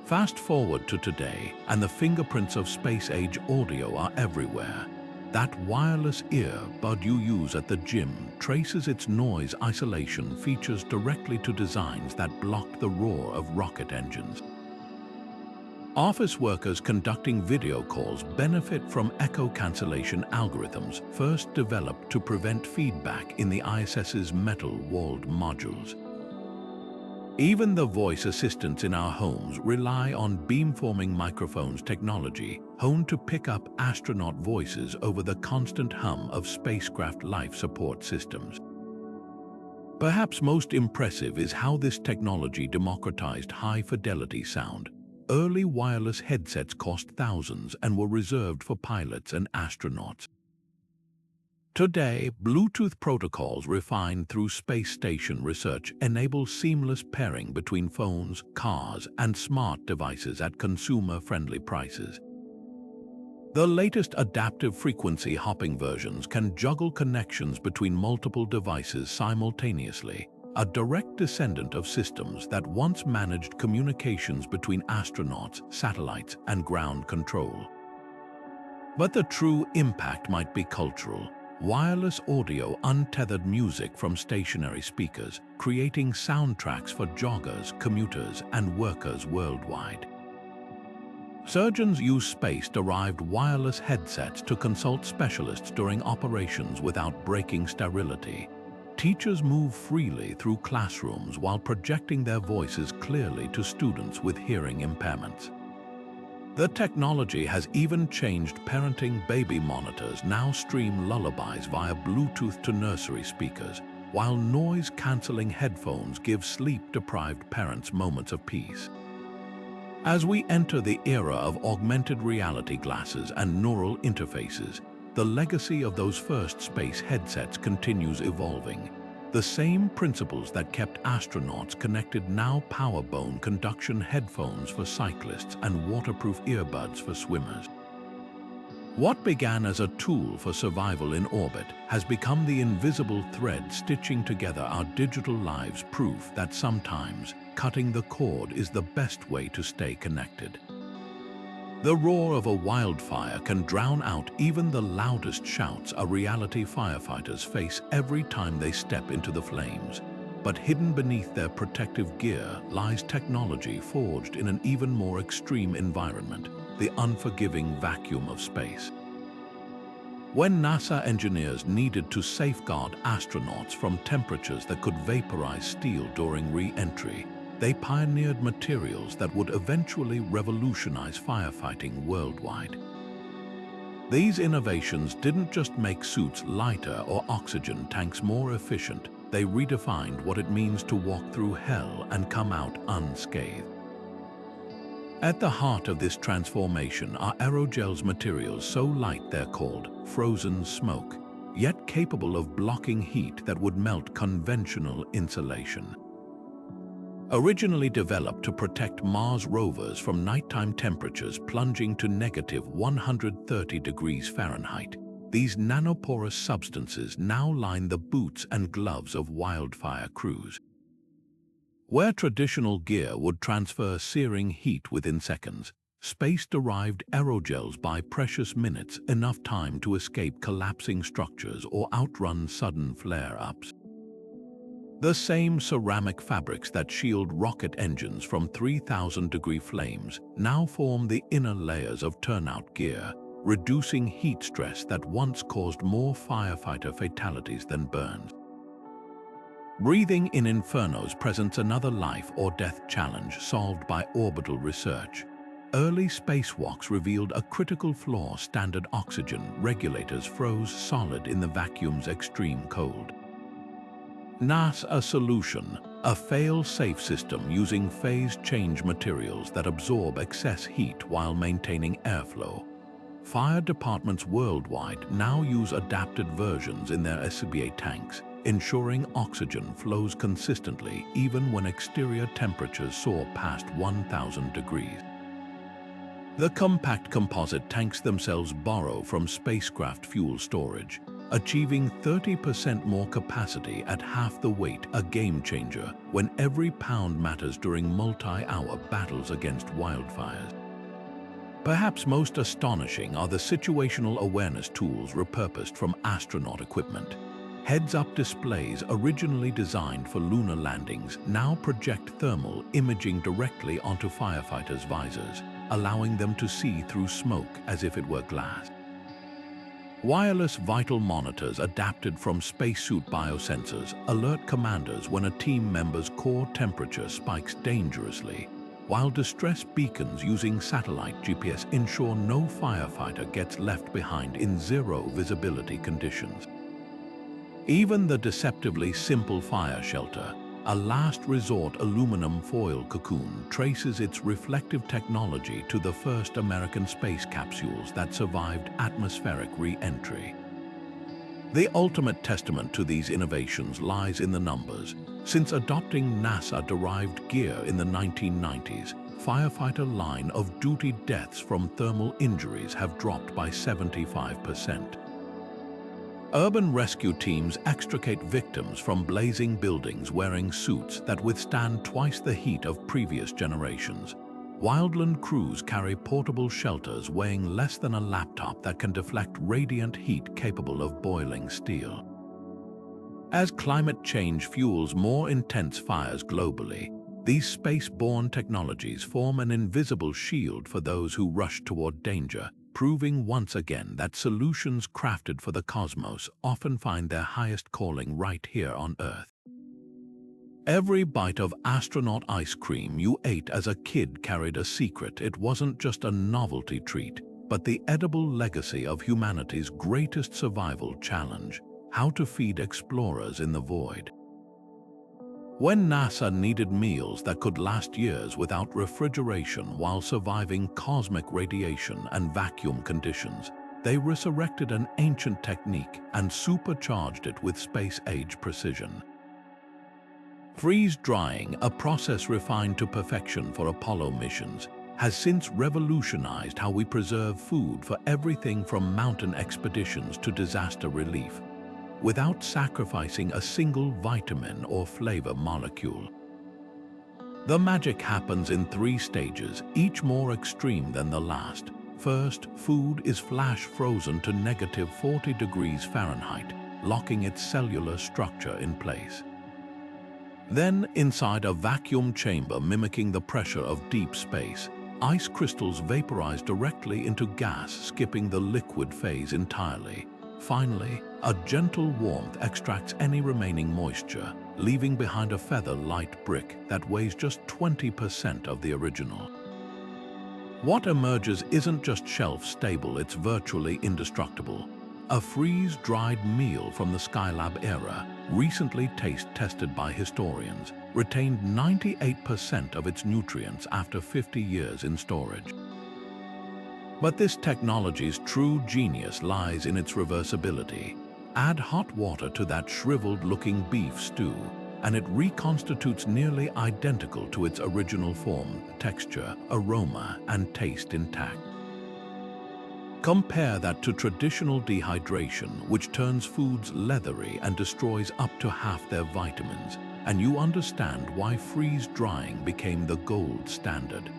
Fast forward to today, and the fingerprints of space-age audio are everywhere. That wireless earbud you use at the gym traces its noise isolation features directly to designs that block the roar of rocket engines. Office workers conducting video calls benefit from echo cancellation algorithms first developed to prevent feedback in the ISS's metal-walled modules. Even the voice assistants in our homes rely on beamforming microphones technology, honed to pick up astronaut voices over the constant hum of spacecraft life support systems. Perhaps most impressive is how this technology democratized high-fidelity sound. Early wireless headsets cost thousands and were reserved for pilots and astronauts. Today, Bluetooth protocols refined through space station research enable seamless pairing between phones, cars, and smart devices at consumer-friendly prices. The latest adaptive frequency hopping versions can juggle connections between multiple devices simultaneously, a direct descendant of systems that once managed communications between astronauts, satellites, and ground control. But the true impact might be cultural. wireless audio untethered music from stationary speakers, creating soundtracks for joggers, commuters, and workers worldwide. Surgeons use space-derived wireless headsets to consult specialists during operations without breaking sterility. Teachers move freely through classrooms while projecting their voices clearly to students with hearing impairments. The technology has even changed parenting. Baby monitors now stream lullabies via Bluetooth to nursery speakers, while noise-canceling headphones give sleep-deprived parents moments of peace. As we enter the era of augmented reality glasses and neural interfaces, the legacy of those first space headsets continues evolving. The same principles that kept astronauts connected now power bone conduction headphones for cyclists and waterproof earbuds for swimmers. What began as a tool for survival in orbit has become the invisible thread stitching together our digital lives, proof that sometimes cutting the cord is the best way to stay connected. The roar of a wildfire can drown out even the loudest shouts a reality firefighters face every time they step into the flames. But hidden beneath their protective gear lies technology forged in an even more extreme environment, the unforgiving vacuum of space. When NASA engineers needed to safeguard astronauts from temperatures that could vaporize steel during re-entry, they pioneered materials that would eventually revolutionize firefighting worldwide. These innovations didn't just make suits lighter or oxygen tanks more efficient, they redefined what it means to walk through hell and come out unscathed. At the heart of this transformation are aerogels, materials so light they're called frozen smoke, yet capable of blocking heat that would melt conventional insulation. Originally developed to protect Mars rovers from nighttime temperatures plunging to negative 130 degrees Fahrenheit, these nanoporous substances now line the boots and gloves of wildfire crews. Where traditional gear would transfer searing heat within seconds, space-derived aerogels buy precious minutes, enough time to escape collapsing structures or outrun sudden flare-ups. The same ceramic fabrics that shield rocket engines from 3,000-degree flames now form the inner layers of turnout gear, reducing heat stress that once caused more firefighter fatalities than burns. Breathing in infernos presents another life or death challenge solved by orbital research. Early spacewalks revealed a critical flaw: standard oxygen regulators froze solid in the vacuum's extreme cold. NASA's solution, a fail-safe system using phase-change materials that absorb excess heat while maintaining airflow. Fire departments worldwide now use adapted versions in their SCBA tanks, ensuring oxygen flows consistently even when exterior temperatures soar past 1,000 degrees. The compact composite tanks themselves borrow from spacecraft fuel storage, achieving 30% more capacity at half the weight, a game-changer when every pound matters during multi-hour battles against wildfires. Perhaps most astonishing are the situational awareness tools repurposed from astronaut equipment. Heads-up displays originally designed for lunar landings now project thermal imaging directly onto firefighters' visors, allowing them to see through smoke as if it were glass. Wireless vital monitors adapted from spacesuit biosensors alert commanders when a team member's core temperature spikes dangerously, while distress beacons using satellite GPS ensure no firefighter gets left behind in zero visibility conditions. Even the deceptively simple fire shelter, a last resort aluminum foil cocoon, traces its reflective technology to the first American space capsules that survived atmospheric re-entry. The ultimate testament to these innovations lies in the numbers. Since adopting NASA-derived gear in the 1990s, firefighter line of duty deaths from thermal injuries have dropped by 75%. Urban rescue teams extricate victims from blazing buildings wearing suits that withstand twice the heat of previous generations, Wildland crews carry portable shelters weighing less than a laptop that can deflect radiant heat capable of boiling steel. As climate change fuels more intense fires globally, these space-borne technologies form an invisible shield for those who rush toward danger, proving once again that solutions crafted for the cosmos often find their highest calling right here on Earth. Every bite of astronaut ice cream you ate as a kid carried a secret. It wasn't just a novelty treat, but the edible legacy of humanity's greatest survival challenge: how to feed explorers in the void. When NASA needed meals that could last years without refrigeration while surviving cosmic radiation and vacuum conditions, they resurrected an ancient technique and supercharged it with space-age precision. Freeze-drying, a process refined to perfection for Apollo missions, has since revolutionized how we preserve food for everything from mountain expeditions to disaster relief, without sacrificing a single vitamin or flavor molecule. The magic happens in 3 stages, each more extreme than the last. First, food is flash frozen to -40 degrees Fahrenheit, locking its cellular structure in place. Then, inside a vacuum chamber mimicking the pressure of deep space, ice crystals vaporize directly into gas, skipping the liquid phase entirely. Finally, a gentle warmth extracts any remaining moisture, leaving behind a feather-light brick that weighs just 20% of the original. What emerges isn't just shelf-stable, it's virtually indestructible. A freeze-dried meal from the Skylab era, recently taste-tested by historians, retained 98% of its nutrients after 50 years in storage. But this technology's true genius lies in its reversibility. Add hot water to that shriveled-looking beef stew, and it reconstitutes nearly identical to its original form, texture, aroma, and taste intact. Compare that to traditional dehydration, which turns foods leathery and destroys up to half their vitamins, and you understand why freeze-drying became the gold standard.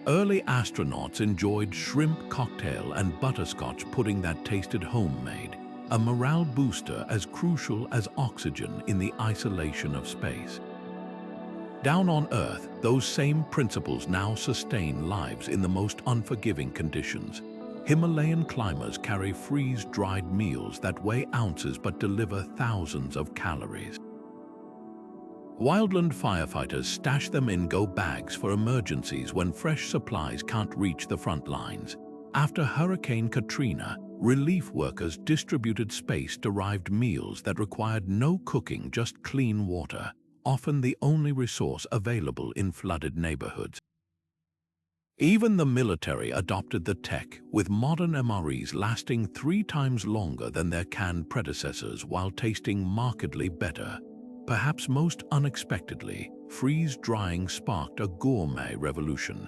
Early astronauts enjoyed shrimp cocktail and butterscotch pudding that tasted homemade, a morale booster as crucial as oxygen in the isolation of space. Down on Earth, those same principles now sustain lives in the most unforgiving conditions. Himalayan climbers carry freeze-dried meals that weigh ounces but deliver thousands of calories. Wildland firefighters stash them in go bags for emergencies when fresh supplies can't reach the front lines. After Hurricane Katrina, relief workers distributed space-derived meals that required no cooking, just clean water, often the only resource available in flooded neighborhoods. Even the military adopted the tech, with modern MREs lasting 3 times longer than their canned predecessors while tasting markedly better. Perhaps most unexpectedly, freeze-drying sparked a gourmet revolution.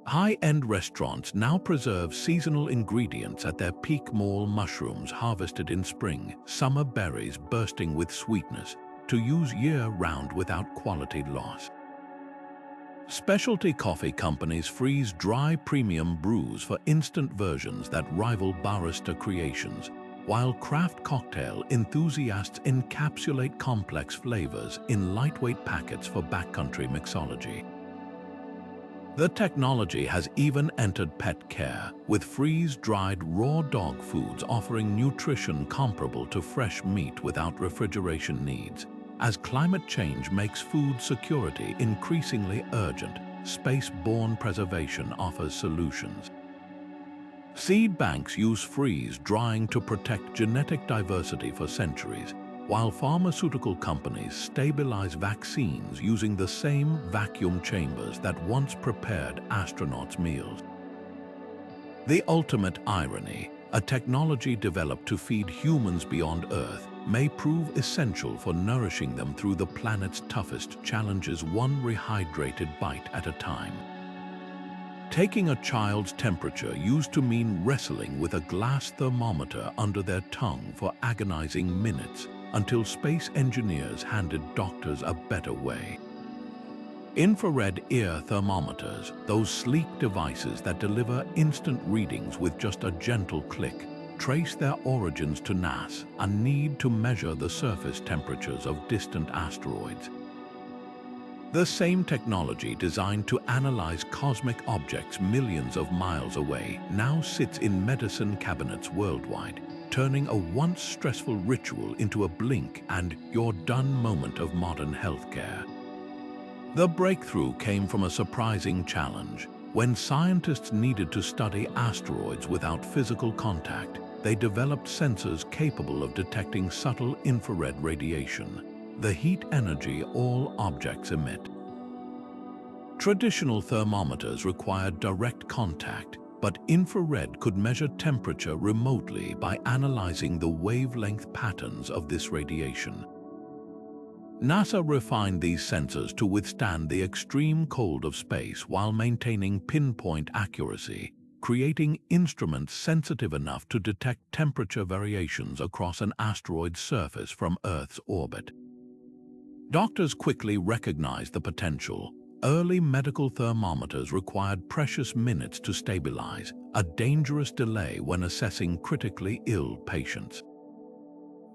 High-end restaurants now preserve seasonal ingredients at their peak: mall mushrooms harvested in spring, summer berries bursting with sweetness, to use year-round without quality loss. Specialty coffee companies freeze dry premium brews for instant versions that rival barista creations, while craft cocktail enthusiasts encapsulate complex flavors in lightweight packets for backcountry mixology. The technology has even entered pet care, with freeze-dried raw dog foods offering nutrition comparable to fresh meat without refrigeration needs. As climate change makes food security increasingly urgent, space-borne preservation offers solutions. Seed banks use freeze-drying to protect genetic diversity for centuries, while pharmaceutical companies stabilize vaccines using the same vacuum chambers that once prepared astronauts' meals. The ultimate irony: a technology developed to feed humans beyond Earth may prove essential for nourishing them through the planet's toughest challenges, one rehydrated bite at a time. Taking a child's temperature used to mean wrestling with a glass thermometer under their tongue for agonizing minutes, until space engineers handed doctors a better way. Infrared ear thermometers, those sleek devices that deliver instant readings with just a gentle click, trace their origins to NASA, a need to measure the surface temperatures of distant asteroids. The same technology designed to analyze cosmic objects millions of miles away now sits in medicine cabinets worldwide, turning a once stressful ritual into a blink and you're done moment of modern healthcare. The breakthrough came from a surprising challenge. When scientists needed to study asteroids without physical contact, they developed sensors capable of detecting subtle infrared radiation, the heat energy all objects emit. Traditional thermometers required direct contact, but infrared could measure temperature remotely by analyzing the wavelength patterns of this radiation. NASA refined these sensors to withstand the extreme cold of space while maintaining pinpoint accuracy, creating instruments sensitive enough to detect temperature variations across an asteroid's surface from Earth's orbit. Doctors quickly recognized the potential. Early medical thermometers required precious minutes to stabilize, a dangerous delay when assessing critically ill patients.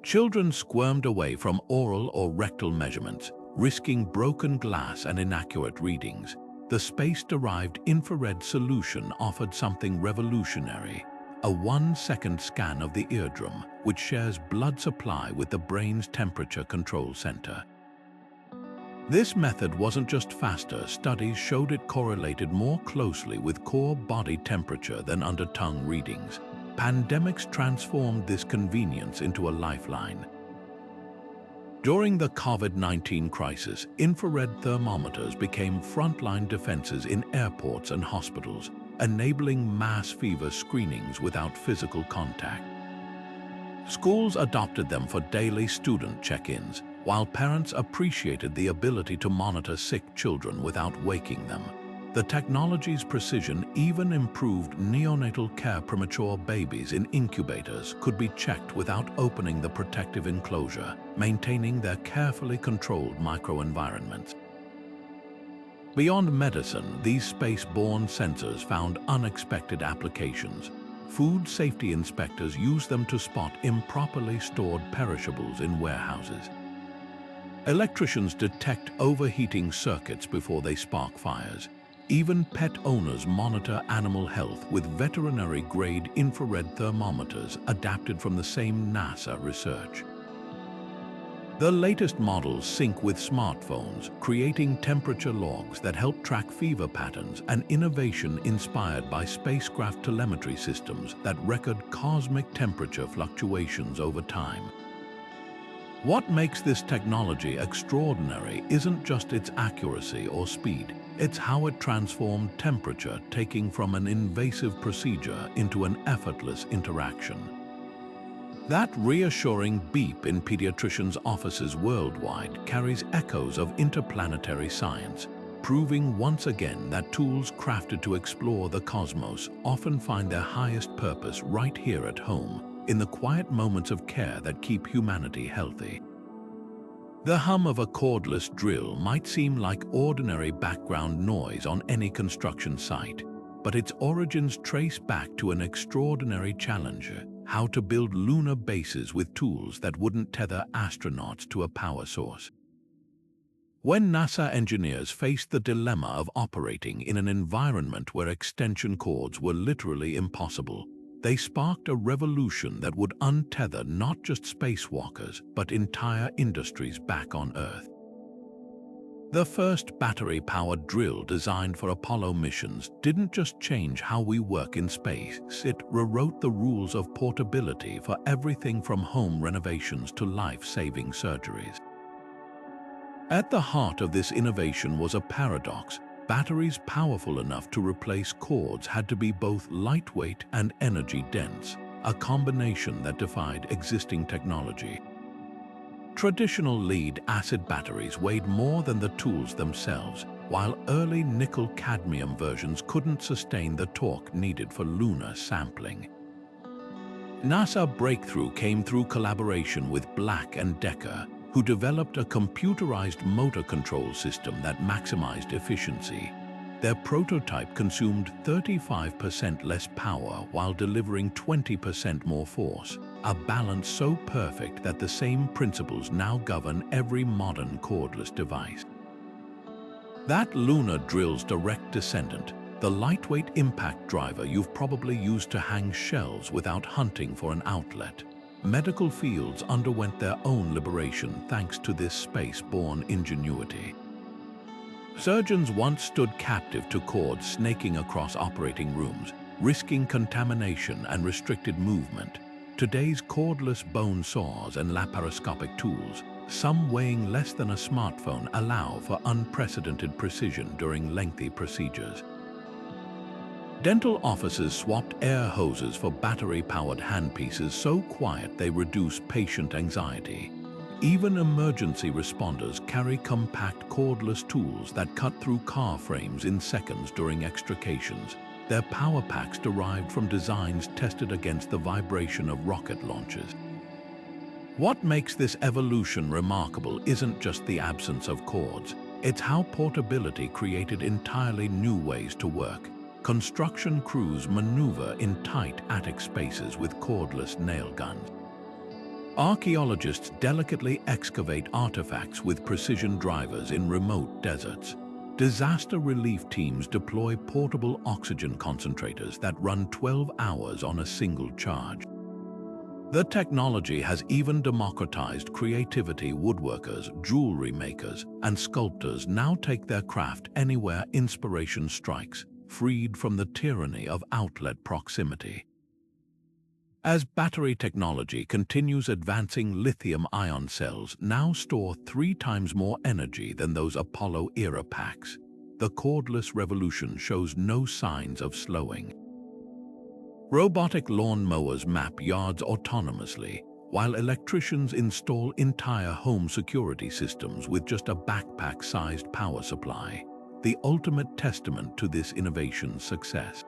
Children squirmed away from oral or rectal measurements, risking broken glass and inaccurate readings. The space-derived infrared solution offered something revolutionary, a 1-second scan of the eardrum, which shares blood supply with the brain's temperature control center. This method wasn't just faster, studies showed it correlated more closely with core body temperature than under-tongue readings. Pandemics transformed this convenience into a lifeline. During the COVID-19 crisis, infrared thermometers became frontline defenses in airports and hospitals, enabling mass fever screenings without physical contact. Schools adopted them for daily student check-ins, while parents appreciated the ability to monitor sick children without waking them. The technology's precision even improved neonatal care. Premature babies in incubators could be checked without opening the protective enclosure, maintaining their carefully controlled microenvironments. Beyond medicine, these space-borne sensors found unexpected applications. Food safety inspectors use them to spot improperly stored perishables in warehouses. Electricians detect overheating circuits before they spark fires. Even pet owners monitor animal health with veterinary-grade infrared thermometers adapted from the same NASA research. The latest models sync with smartphones, creating temperature logs that help track fever patterns, an innovation inspired by spacecraft telemetry systems that record cosmic temperature fluctuations over time. What makes this technology extraordinary isn't just its accuracy or speed, it's how it transformed temperature, taking from an invasive procedure into an effortless interaction. That reassuring beep in pediatricians' offices worldwide carries echoes of interplanetary science, proving once again that tools crafted to explore the cosmos often find their highest purpose right here at home, in the quiet moments of care that keep humanity healthy. The hum of a cordless drill might seem like ordinary background noise on any construction site, but its origins trace back to an extraordinary challenge: how to build lunar bases with tools that wouldn't tether astronauts to a power source. When NASA engineers faced the dilemma of operating in an environment where extension cords were literally impossible, they sparked a revolution that would untether not just spacewalkers, but entire industries back on Earth. The first battery-powered drill designed for Apollo missions didn't just change how we work in space, it rewrote the rules of portability for everything from home renovations to life-saving surgeries. At the heart of this innovation was a paradox. Batteries powerful enough to replace cords had to be both lightweight and energy-dense, a combination that defied existing technology. Traditional lead-acid batteries weighed more than the tools themselves, while early nickel-cadmium versions couldn't sustain the torque needed for lunar sampling. NASA's breakthrough came through collaboration with Black & Decker, who developed a computerized motor control system that maximized efficiency. Their prototype consumed 35% less power while delivering 20% more force, a balance so perfect that the same principles now govern every modern cordless device. That lunar drill's direct descendant, the lightweight impact driver you've probably used to hang shelves without hunting for an outlet. Medical fields underwent their own liberation thanks to this space-borne ingenuity. Surgeons once stood captive to cords snaking across operating rooms, risking contamination and restricted movement. Today's cordless bone saws and laparoscopic tools, some weighing less than a smartphone, allow for unprecedented precision during lengthy procedures. Dental offices swapped air hoses for battery-powered handpieces so quiet they reduce patient anxiety. Even emergency responders carry compact cordless tools that cut through car frames in seconds during extrications. Their power packs derived from designs tested against the vibration of rocket launches. What makes this evolution remarkable isn't just the absence of cords, it's how portability created entirely new ways to work. Construction crews maneuver in tight attic spaces with cordless nail guns. Archaeologists delicately excavate artifacts with precision drivers in remote deserts. Disaster relief teams deploy portable oxygen concentrators that run 12 hours on a single charge. The technology has even democratized creativity. Woodworkers, jewelry makers, and sculptors now take their craft anywhere inspiration strikes, freed from the tyranny of outlet proximity. As battery technology continues advancing, lithium-ion cells now store 3 times more energy than those Apollo-era packs. The cordless revolution shows no signs of slowing. Robotic lawn mowers map yards autonomously, while electricians install entire home security systems with just a backpack-sized power supply, the ultimate testament to this innovation's success.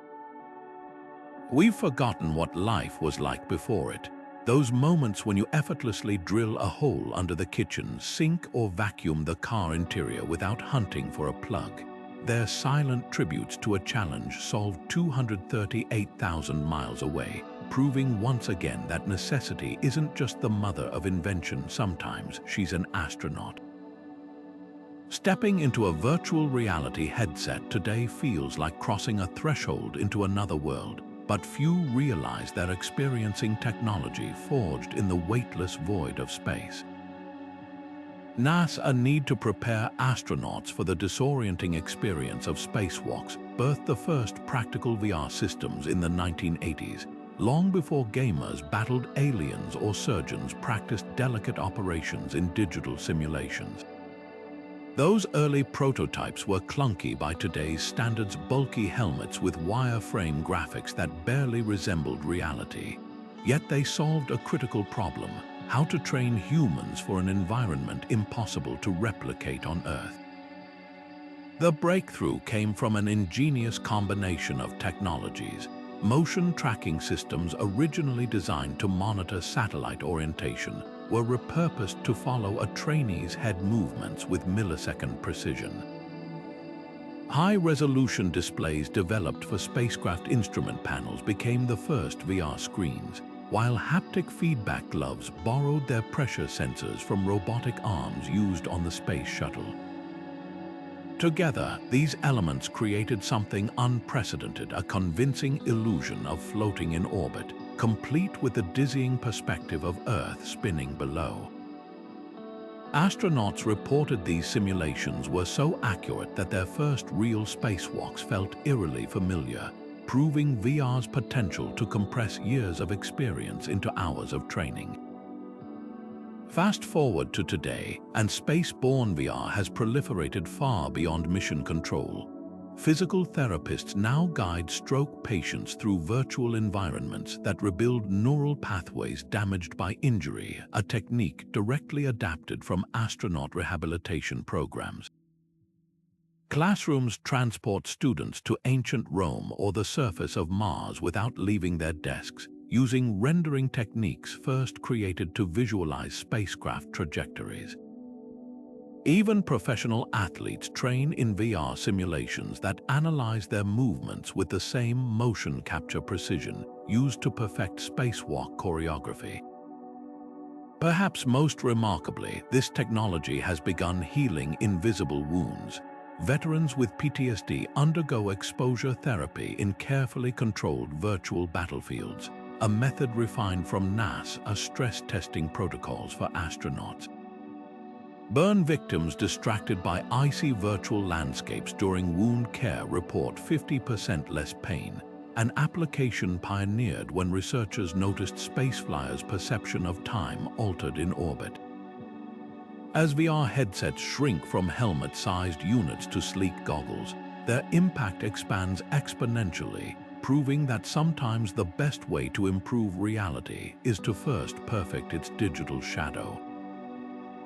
We've forgotten what life was like before it, those moments when you effortlessly drill a hole under the kitchen sink or vacuum the car interior without hunting for a plug. They're silent tributes to a challenge solved 238,000 miles away, proving once again that necessity isn't just the mother of invention, sometimes she's an astronaut. Stepping into a virtual reality headset today feels like crossing a threshold into another world, but few realize they're experiencing technology forged in the weightless void of space. NASA's need to prepare astronauts for the disorienting experience of spacewalks birthed the first practical VR systems in the 1980s, long before gamers battled aliens or surgeons practiced delicate operations in digital simulations. Those early prototypes were clunky by today's standards, bulky helmets with wireframe graphics that barely resembled reality. Yet they solved a critical problem: how to train humans for an environment impossible to replicate on Earth. The breakthrough came from an ingenious combination of technologies. Motion tracking systems, originally designed to monitor satellite orientation, were repurposed to follow a trainee's head movements with millisecond precision. High-resolution displays developed for spacecraft instrument panels became the first VR screens, while haptic feedback gloves borrowed their pressure sensors from robotic arms used on the space shuttle. Together, these elements created something unprecedented, a convincing illusion of floating in orbit, complete with the dizzying perspective of Earth spinning below. Astronauts reported these simulations were so accurate that their first real spacewalks felt eerily familiar, proving VR's potential to compress years of experience into hours of training. Fast forward to today, and space-borne VR has proliferated far beyond mission control. Physical therapists now guide stroke patients through virtual environments that rebuild neural pathways damaged by injury, a technique directly adapted from astronaut rehabilitation programs. Classrooms transport students to ancient Rome or the surface of Mars without leaving their desks, using rendering techniques first created to visualize spacecraft trajectories. Even professional athletes train in VR simulations that analyze their movements with the same motion capture precision used to perfect spacewalk choreography. Perhaps most remarkably, this technology has begun healing invisible wounds. Veterans with PTSD undergo exposure therapy in carefully controlled virtual battlefields, a method refined from NASA's stress testing protocols for astronauts. Burn victims distracted by icy virtual landscapes during wound care report 50% less pain, an application pioneered when researchers noticed spaceflyers' perception of time altered in orbit. As VR headsets shrink from helmet-sized units to sleek goggles, their impact expands exponentially, proving that sometimes the best way to improve reality is to first perfect its digital shadow.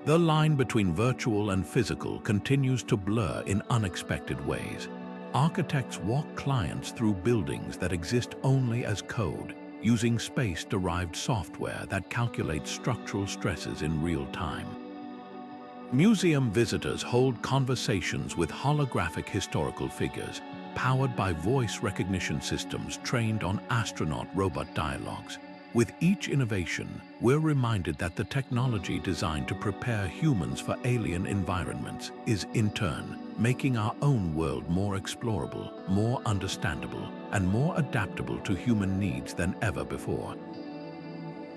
The line between virtual and physical continues to blur in unexpected ways. Architects walk clients through buildings that exist only as code, using space-derived software that calculates structural stresses in real time. Museum visitors hold conversations with holographic historical figures, powered by voice recognition systems trained on astronaut-robot dialogues. With each innovation, we're reminded that the technology designed to prepare humans for alien environments is, in turn, making our own world more explorable, more understandable, and more adaptable to human needs than ever before.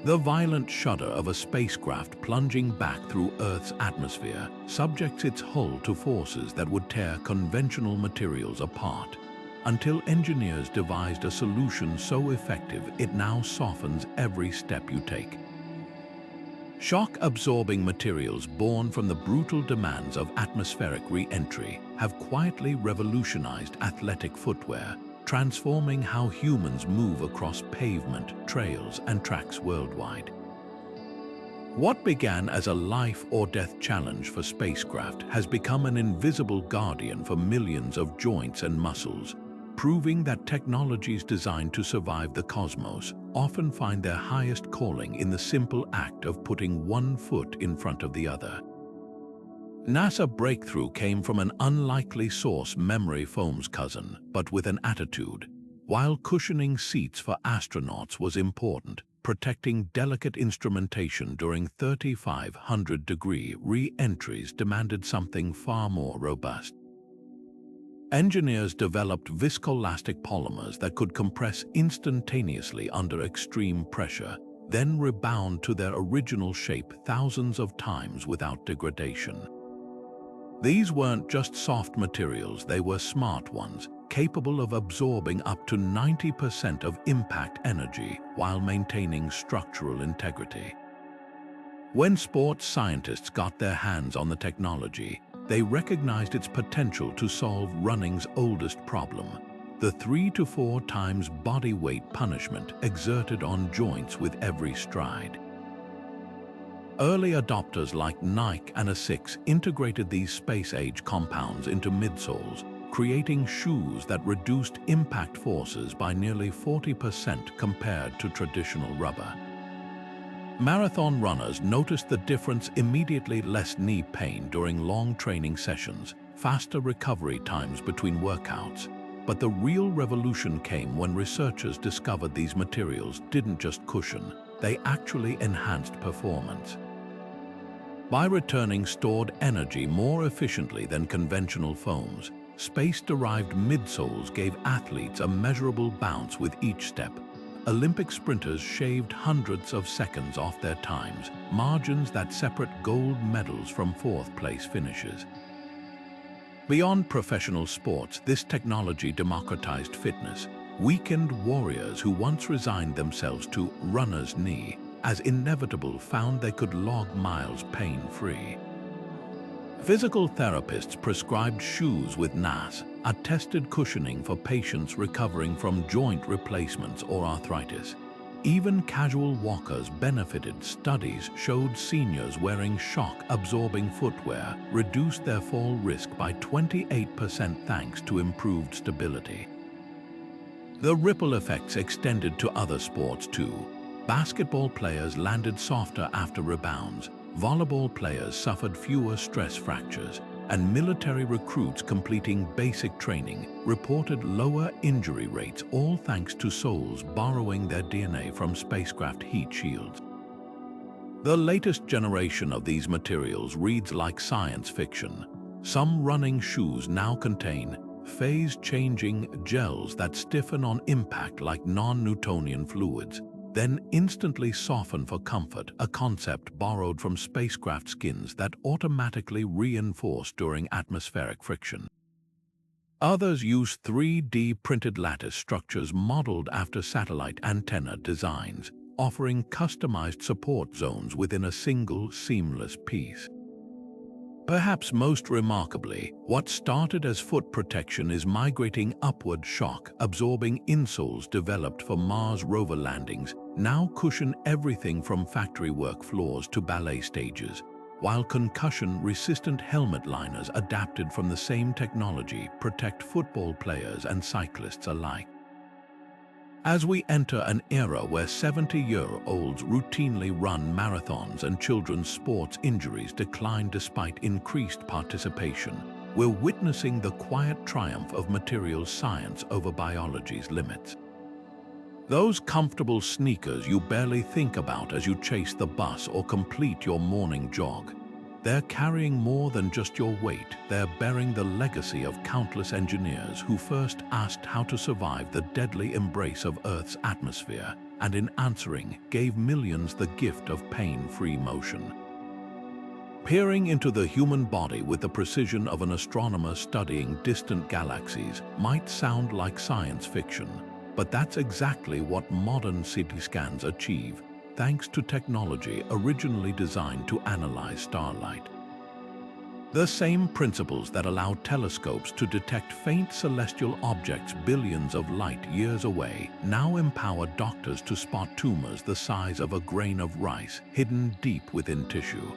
The violent shudder of a spacecraft plunging back through Earth's atmosphere subjects its hull to forces that would tear conventional materials apart, until engineers devised a solution so effective it now softens every step you take. Shock-absorbing materials born from the brutal demands of atmospheric re-entry have quietly revolutionized athletic footwear, transforming how humans move across pavement, trails, and tracks worldwide. What began as a life-or-death challenge for spacecraft has become an invisible guardian for millions of joints and muscles, proving that technologies designed to survive the cosmos often find their highest calling in the simple act of putting one foot in front of the other. NASA breakthrough came from an unlikely source, memory foam's cousin, but with an attitude. While cushioning seats for astronauts was important, protecting delicate instrumentation during 3,500-degree re-entries demanded something far more robust. Engineers developed viscoelastic polymers that could compress instantaneously under extreme pressure, then rebound to their original shape thousands of times without degradation. These weren't just soft materials, they were smart ones, capable of absorbing up to 90% of impact energy while maintaining structural integrity. When sports scientists got their hands on the technology, they recognized its potential to solve running's oldest problem, the 3 to 4 times body weight punishment exerted on joints with every stride. Early adopters like Nike and Asics integrated these space-age compounds into midsoles, creating shoes that reduced impact forces by nearly 40% compared to traditional rubber. Marathon runners noticed the difference immediately: less knee pain during long training sessions, faster recovery times between workouts. But the real revolution came when researchers discovered these materials didn't just cushion, they actually enhanced performance. By returning stored energy more efficiently than conventional foams, space-derived midsoles gave athletes a measurable bounce with each step. Olympic sprinters shaved hundreds of seconds off their times, margins that separate gold medals from fourth-place finishes. Beyond professional sports, this technology democratized fitness. Weakened warriors who once resigned themselves to runner's knee as inevitable found they could log miles pain-free. Physical therapists prescribed shoes with NAS-attested cushioning for patients recovering from joint replacements or arthritis. Even casual walkers benefited. Studies showed seniors wearing shock-absorbing footwear reduced their fall risk by 28% thanks to improved stability. The ripple effects extended to other sports too. Basketball players landed softer after rebounds, volleyball players suffered fewer stress fractures, and military recruits completing basic training reported lower injury rates, all thanks to souls borrowing their DNA from spacecraft heat shields. The latest generation of these materials reads like science fiction. Some running shoes now contain phase-changing gels that stiffen on impact like non-Newtonian fluids, then instantly soften for comfort, a concept borrowed from spacecraft skins that automatically reinforce during atmospheric friction. Others use 3D printed lattice structures modeled after satellite antenna designs, offering customized support zones within a single seamless piece. Perhaps most remarkably, what started as foot protection is migrating upward. Shock-absorbing insoles developed for Mars rover landings now cushion everything from factory work floors to ballet stages, while concussion-resistant helmet liners adapted from the same technology protect football players and cyclists alike. As we enter an era where 70-year-olds routinely run marathons and children's sports injuries decline despite increased participation, we're witnessing the quiet triumph of materials science over biology's limits. Those comfortable sneakers you barely think about as you chase the bus or complete your morning jog, they're carrying more than just your weight. They're bearing the legacy of countless engineers who first asked how to survive the deadly embrace of Earth's atmosphere, and in answering, gave millions the gift of pain-free motion. Peering into the human body with the precision of an astronomer studying distant galaxies might sound like science fiction, but that's exactly what modern CT scans achieve, thanks to technology originally designed to analyze starlight. The same principles that allow telescopes to detect faint celestial objects billions of light years away now empower doctors to spot tumors the size of a grain of rice hidden deep within tissue.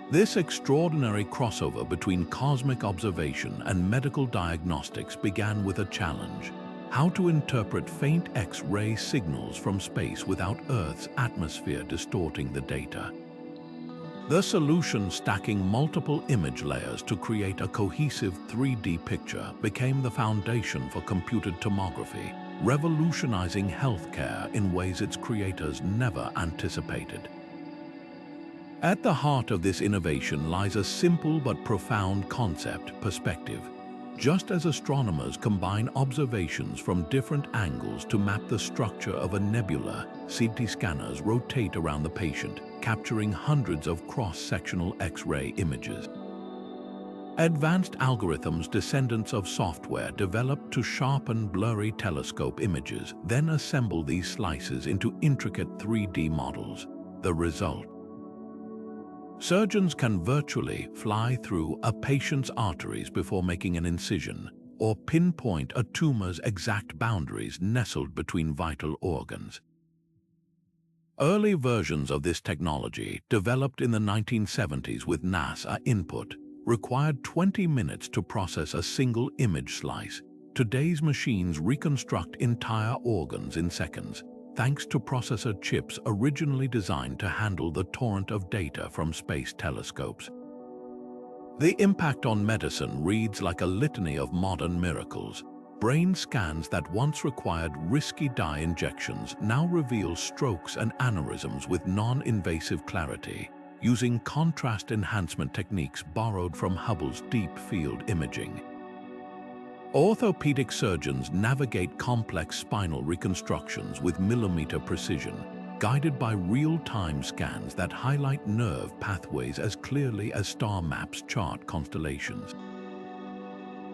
This extraordinary crossover between cosmic observation and medical diagnostics began with a challenge: how to interpret faint X-ray signals from space without Earth's atmosphere distorting the data. The solution, stacking multiple image layers to create a cohesive 3D picture, became the foundation for computed tomography, revolutionizing healthcare in ways its creators never anticipated. At the heart of this innovation lies a simple but profound concept: perspective. Just as astronomers combine observations from different angles to map the structure of a nebula, CT scanners rotate around the patient, capturing hundreds of cross-sectional X-ray images. Advanced algorithms, descendants of software developed to sharpen blurry telescope images, then assemble these slices into intricate 3D models. The result: surgeons can virtually fly through a patient's arteries before making an incision, or pinpoint a tumor's exact boundaries nestled between vital organs. Early versions of this technology, developed in the 1970s with NASA input, required 20 minutes to process a single image slice. Today's machines reconstruct entire organs in seconds, thanks to processor chips originally designed to handle the torrent of data from space telescopes. The impact on medicine reads like a litany of modern miracles. Brain scans that once required risky dye injections now reveal strokes and aneurysms with non-invasive clarity, using contrast enhancement techniques borrowed from Hubble's deep field imaging. Orthopedic surgeons navigate complex spinal reconstructions with millimeter precision, guided by real-time scans that highlight nerve pathways as clearly as star maps chart constellations.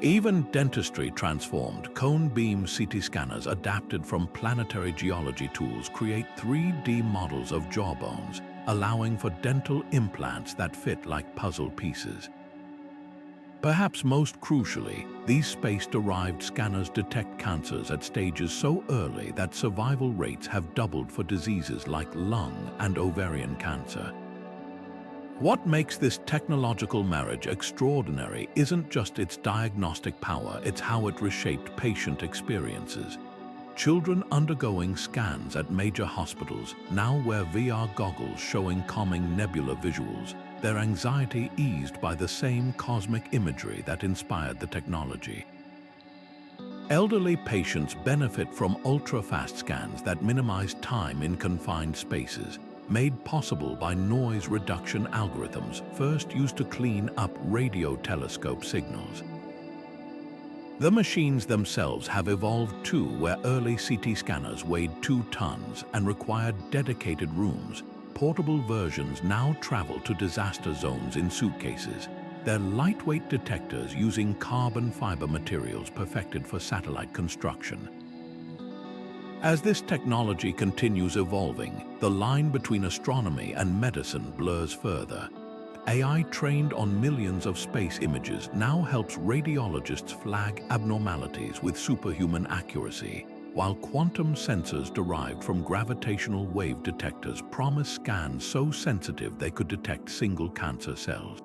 Even dentistry transformed. Cone beam CT scanners adapted from planetary geology tools create 3D models of jawbones, allowing for dental implants that fit like puzzle pieces. Perhaps most crucially, these space-derived scanners detect cancers at stages so early that survival rates have doubled for diseases like lung and ovarian cancer. What makes this technological marriage extraordinary isn't just its diagnostic power, it's how it reshaped patient experiences. Children undergoing scans at major hospitals now wear VR goggles showing calming nebula visuals, their anxiety eased by the same cosmic imagery that inspired the technology. Elderly patients benefit from ultra-fast scans that minimize time in confined spaces, made possible by noise reduction algorithms first used to clean up radio telescope signals. The machines themselves have evolved too, where early CT scanners weighed 2 tons and required dedicated rooms. Portable versions now travel to disaster zones in suitcases. They're lightweight detectors using carbon fiber materials perfected for satellite construction. As this technology continues evolving, the line between astronomy and medicine blurs further. AI trained on millions of space images now helps radiologists flag abnormalities with superhuman accuracy, while quantum sensors derived from gravitational wave detectors promise scans so sensitive they could detect single cancer cells.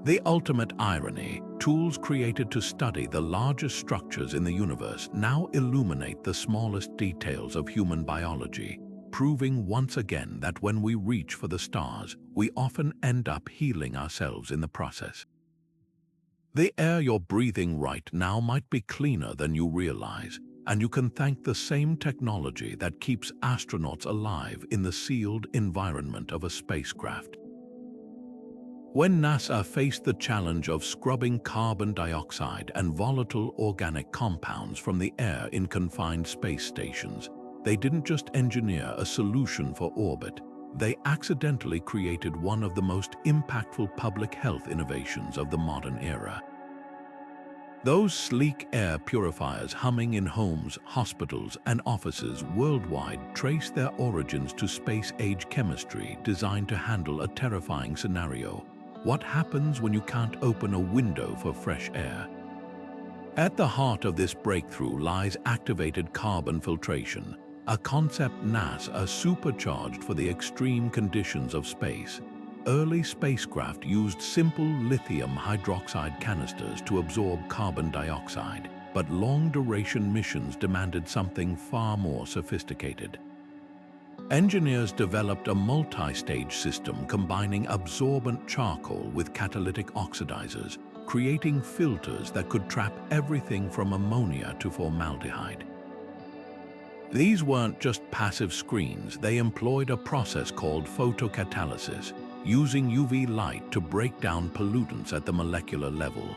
The ultimate irony, tools created to study the largest structures in the universe now illuminate the smallest details of human biology, proving once again that when we reach for the stars, we often end up healing ourselves in the process. The air you're breathing right now might be cleaner than you realize, and you can thank the same technology that keeps astronauts alive in the sealed environment of a spacecraft. When NASA faced the challenge of scrubbing carbon dioxide and volatile organic compounds from the air in confined space stations, they didn't just engineer a solution for orbit, they accidentally created one of the most impactful public health innovations of the modern era. Those sleek air purifiers humming in homes, hospitals, and offices worldwide trace their origins to space-age chemistry designed to handle a terrifying scenario. What happens when you can't open a window for fresh air? At the heart of this breakthrough lies activated carbon filtration, a concept NASA supercharged for the extreme conditions of space. Early spacecraft used simple lithium hydroxide canisters to absorb carbon dioxide, but long-duration missions demanded something far more sophisticated. Engineers developed a multi-stage system combining absorbent charcoal with catalytic oxidizers, creating filters that could trap everything from ammonia to formaldehyde. These weren't just passive screens, they employed a process called photocatalysis, using UV light to break down pollutants at the molecular level.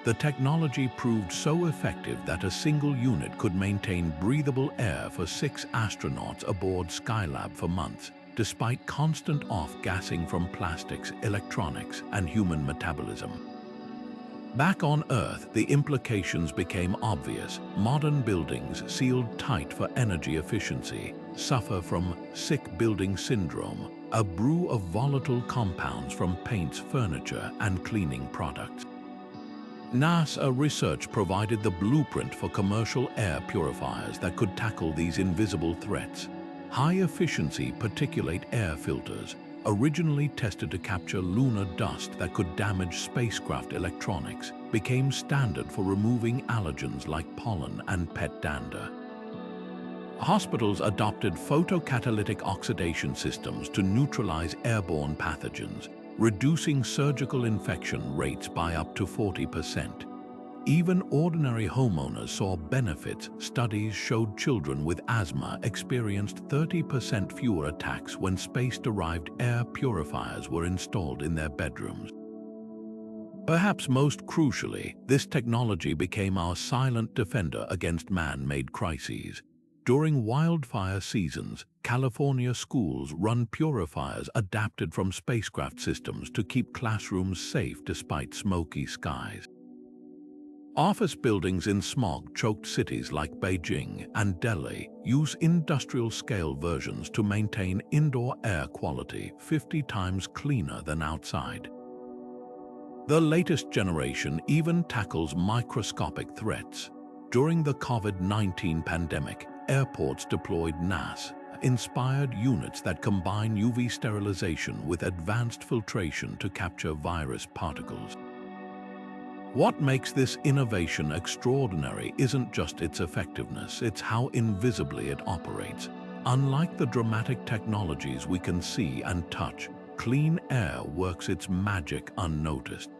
The technology proved so effective that a single unit could maintain breathable air for 6 astronauts aboard Skylab for months, despite constant off-gassing from plastics, electronics, and human metabolism. Back on Earth, the implications became obvious. Modern buildings, sealed tight for energy efficiency, suffer from sick building syndrome, a brew of volatile compounds from paints, furniture, and cleaning products. NASA research provided the blueprint for commercial air purifiers that could tackle these invisible threats. High-efficiency particulate air filters, originally tested to capture lunar dust that could damage spacecraft electronics, became standard for removing allergens like pollen and pet dander. Hospitals adopted photocatalytic oxidation systems to neutralize airborne pathogens, reducing surgical infection rates by up to 40%. Even ordinary homeowners saw benefits. Studies showed children with asthma experienced 30% fewer attacks when space-derived air purifiers were installed in their bedrooms. Perhaps most crucially, this technology became our silent defender against man-made crises. During wildfire seasons, California schools run purifiers adapted from spacecraft systems to keep classrooms safe despite smoky skies. Office buildings in smog-choked cities like Beijing and Delhi use industrial-scale versions to maintain indoor air quality 50 times cleaner than outside. The latest generation even tackles microscopic threats. During the COVID-19 pandemic, airports deployed NAS, inspired units that combine UV sterilization with advanced filtration to capture virus particles. What makes this innovation extraordinary isn't just its effectiveness, it's how invisibly it operates. Unlike the dramatic technologies we can see and touch, clean air works its magic unnoticed.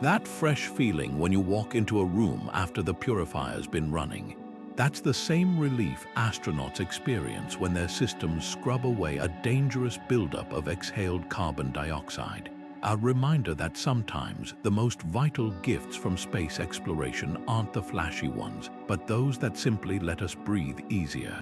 That fresh feeling when you walk into a room after the purifier's been running, that's the same relief astronauts experience when their systems scrub away a dangerous buildup of exhaled carbon dioxide. A reminder that sometimes the most vital gifts from space exploration aren't the flashy ones, but those that simply let us breathe easier.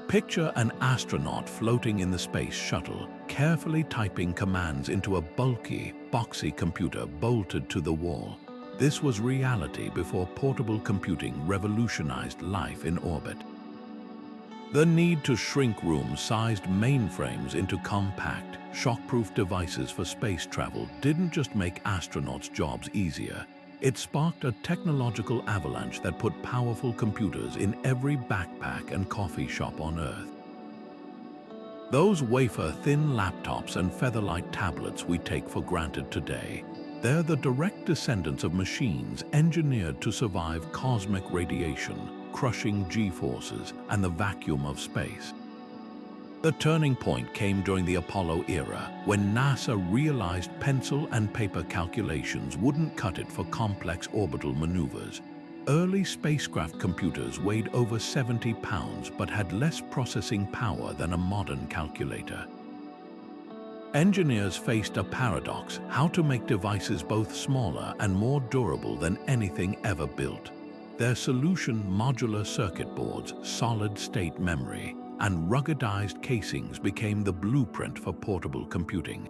Picture an astronaut floating in the space shuttle, carefully typing commands into a bulky, boxy computer bolted to the wall. This was reality before portable computing revolutionized life in orbit. The need to shrink room-sized mainframes into compact, shockproof devices for space travel didn't just make astronauts' jobs easier. It sparked a technological avalanche that put powerful computers in every backpack and coffee shop on Earth. Those wafer-thin laptops and featherlight tablets we take for granted today, they're the direct descendants of machines engineered to survive cosmic radiation, crushing G-forces, and the vacuum of space. The turning point came during the Apollo era, when NASA realized pencil and paper calculations wouldn't cut it for complex orbital maneuvers. Early spacecraft computers weighed over 70 pounds but had less processing power than a modern calculator. Engineers faced a paradox: how to make devices both smaller and more durable than anything ever built. Their solution: modular circuit boards, solid-state memory, and ruggedized casings became the blueprint for portable computing.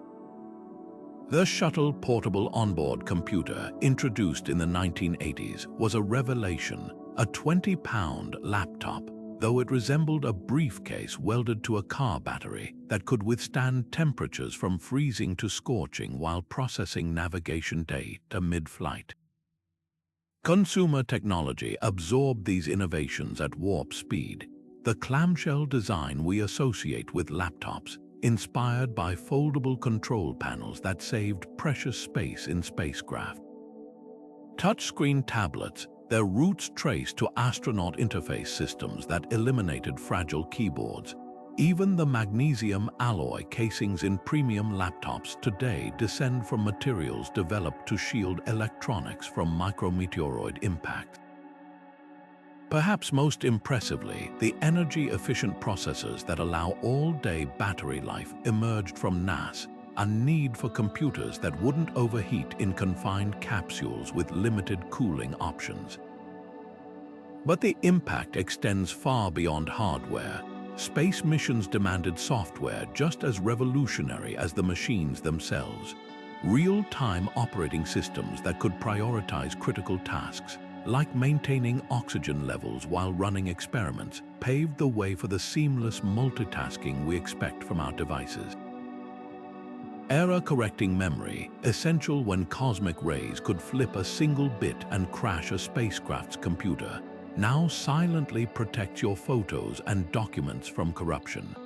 The Shuttle Portable Onboard Computer, introduced in the 1980s, was a revelation, a 20-pound laptop, though it resembled a briefcase welded to a car battery that could withstand temperatures from freezing to scorching while processing navigation data mid-flight. Consumer technology absorbed these innovations at warp speed. The clamshell design we associate with laptops, inspired by foldable control panels that saved precious space in spacecraft. Touchscreen tablets, their roots traced to astronaut interface systems that eliminated fragile keyboards. Even the magnesium alloy casings in premium laptops today descend from materials developed to shield electronics from micrometeoroid impact. Perhaps most impressively, the energy-efficient processors that allow all-day battery life emerged from NASA, a need for computers that wouldn't overheat in confined capsules with limited cooling options. But the impact extends far beyond hardware. Space missions demanded software just as revolutionary as the machines themselves. Real-time operating systems that could prioritize critical tasks, like maintaining oxygen levels while running experiments, paved the way for the seamless multitasking we expect from our devices. Error-correcting memory, essential when cosmic rays could flip a single bit and crash a spacecraft's computer, now silently protects your photos and documents from corruption.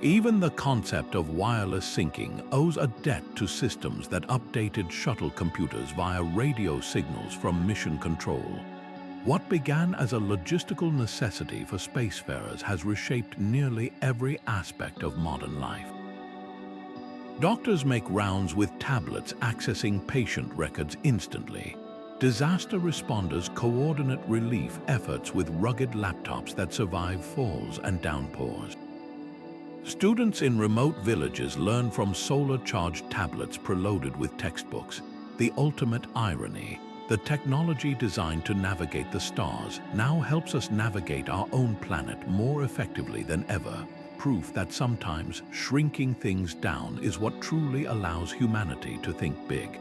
Even the concept of wireless syncing owes a debt to systems that updated shuttle computers via radio signals from mission control. What began as a logistical necessity for spacefarers has reshaped nearly every aspect of modern life. Doctors make rounds with tablets accessing patient records instantly. Disaster responders coordinate relief efforts with rugged laptops that survive falls and downpours. Students in remote villages learn from solar-charged tablets preloaded with textbooks. The ultimate irony: the technology designed to navigate the stars now helps us navigate our own planet more effectively than ever. Proof that sometimes shrinking things down is what truly allows humanity to think big.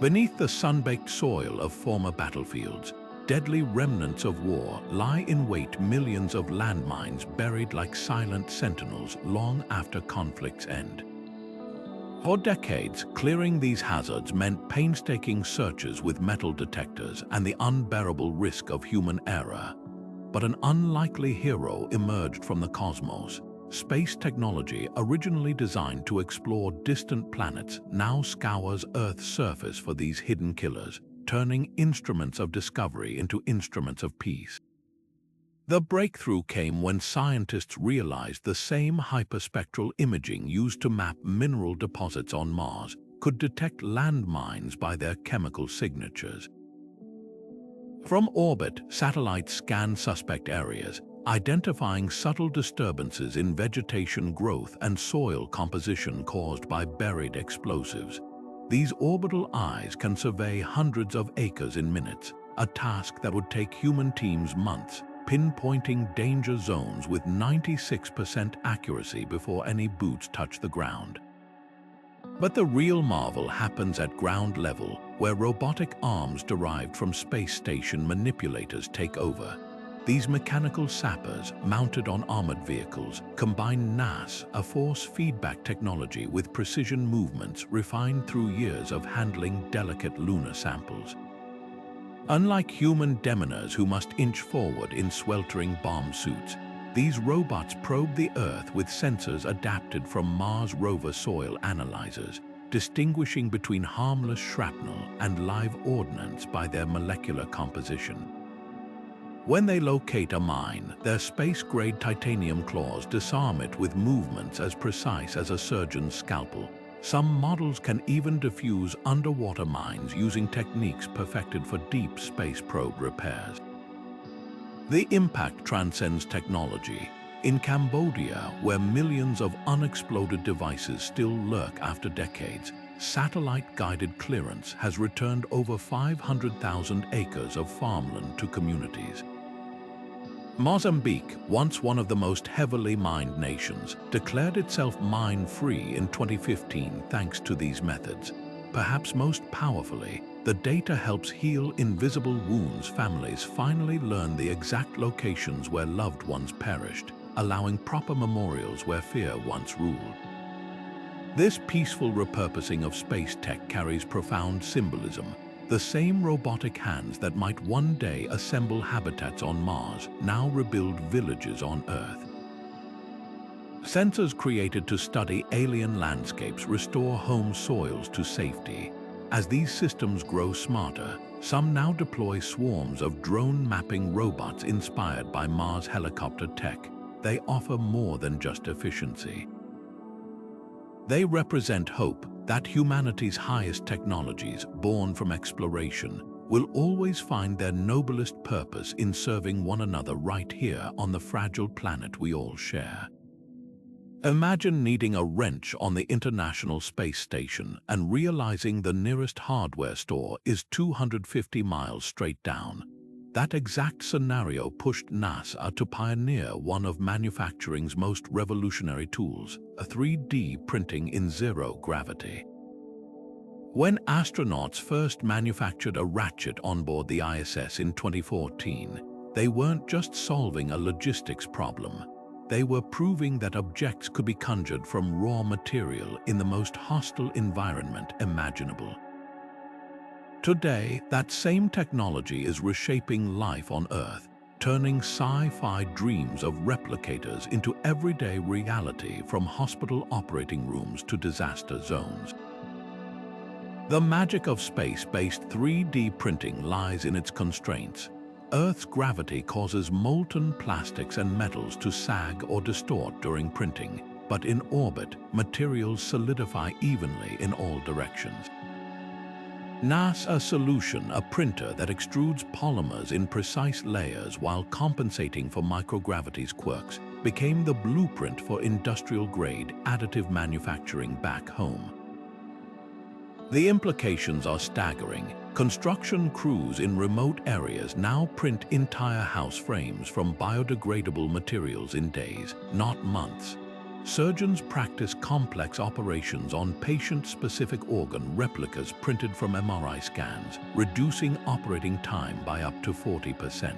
Beneath the sun-baked soil of former battlefields, deadly remnants of war lie in wait, millions of landmines buried like silent sentinels long after conflicts end. For decades, clearing these hazards meant painstaking searches with metal detectors and the unbearable risk of human error. but an unlikely hero emerged from the cosmos. Space technology, originally designed to explore distant planets, now scours Earth's surface for these hidden killers, turning instruments of discovery into instruments of peace. The breakthrough came when scientists realized the same hyperspectral imaging used to map mineral deposits on Mars could detect landmines by their chemical signatures. From orbit, satellites scanned suspect areas, identifying subtle disturbances in vegetation growth and soil composition caused by buried explosives. These orbital eyes can survey hundreds of acres in minutes, a task that would take human teams months, pinpointing danger zones with 96% accuracy before any boots touch the ground. But the real marvel happens at ground level, where robotic arms derived from space station manipulators take over. These mechanical sappers, mounted on armored vehicles, combine NAS, a force feedback technology, with precision movements refined through years of handling delicate lunar samples. Unlike human demoners who must inch forward in sweltering bomb suits, these robots probe the Earth with sensors adapted from Mars rover soil analyzers, distinguishing between harmless shrapnel and live ordnance by their molecular composition. When they locate a mine, their space-grade titanium claws disarm it with movements as precise as a surgeon's scalpel. Some models can even defuse underwater mines using techniques perfected for deep space probe repairs. The impact transcends technology. In Cambodia, where millions of unexploded devices still lurk after decades, satellite-guided clearance has returned over 500,000 acres of farmland to communities. Mozambique, once one of the most heavily mined nations, declared itself mine-free in 2015 thanks to these methods. Perhaps most powerfully, the data helps heal invisible wounds. Families finally learn the exact locations where loved ones perished, allowing proper memorials where fear once ruled. This peaceful repurposing of space tech carries profound symbolism. The same robotic hands that might one day assemble habitats on Mars now rebuild villages on Earth. Sensors created to study alien landscapes restore home soils to safety. As these systems grow smarter, some now deploy swarms of drone mapping robots inspired by Mars helicopter tech. They offer more than just efficiency. They represent hope that humanity's highest technologies, born from exploration, will always find their noblest purpose in serving one another right here on the fragile planet we all share. Imagine needing a wrench on the International Space Station and realizing the nearest hardware store is 250 miles straight down. That exact scenario pushed NASA to pioneer one of manufacturing's most revolutionary tools, a 3D printing in zero gravity. When astronauts first manufactured a ratchet on board the ISS in 2014, they weren't just solving a logistics problem. They were proving that objects could be conjured from raw material in the most hostile environment imaginable. Today, that same technology is reshaping life on Earth, turning sci-fi dreams of replicators into everyday reality, from hospital operating rooms to disaster zones. The magic of space-based 3D printing lies in its constraints. Earth's gravity causes molten plastics and metals to sag or distort during printing, but in orbit, materials solidify evenly in all directions. NASA's solution, a printer that extrudes polymers in precise layers while compensating for microgravity's quirks, became the blueprint for industrial-grade additive manufacturing back home. The implications are staggering. Construction crews in remote areas now print entire house frames from biodegradable materials in days, not months. Surgeons practice complex operations on patient-specific organ replicas printed from MRI scans, reducing operating time by up to 40%.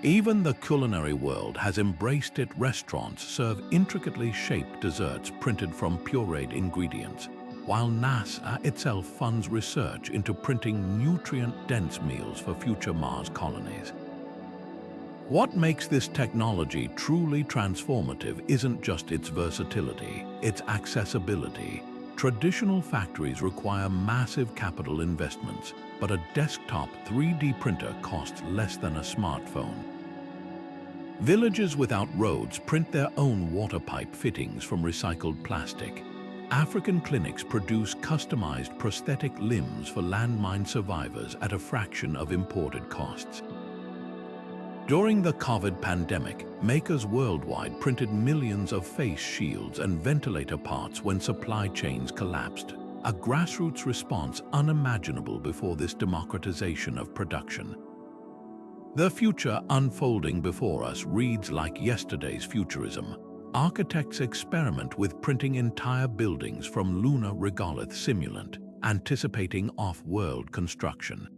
Even the culinary world has embraced it. Restaurants serve intricately shaped desserts printed from pureed ingredients, while NASA itself funds research into printing nutrient-dense meals for future Mars colonies. What makes this technology truly transformative isn't just its versatility, its accessibility. Traditional factories require massive capital investments, but a desktop 3D printer costs less than a smartphone. Villages without roads print their own water pipe fittings from recycled plastic. African clinics produce customized prosthetic limbs for landmine survivors at a fraction of imported costs. During the COVID pandemic, makers worldwide printed millions of face shields and ventilator parts when supply chains collapsed, a grassroots response unimaginable before this democratization of production. The future unfolding before us reads like yesterday's futurism. Architects experiment with printing entire buildings from lunar regolith simulant, anticipating off-world construction.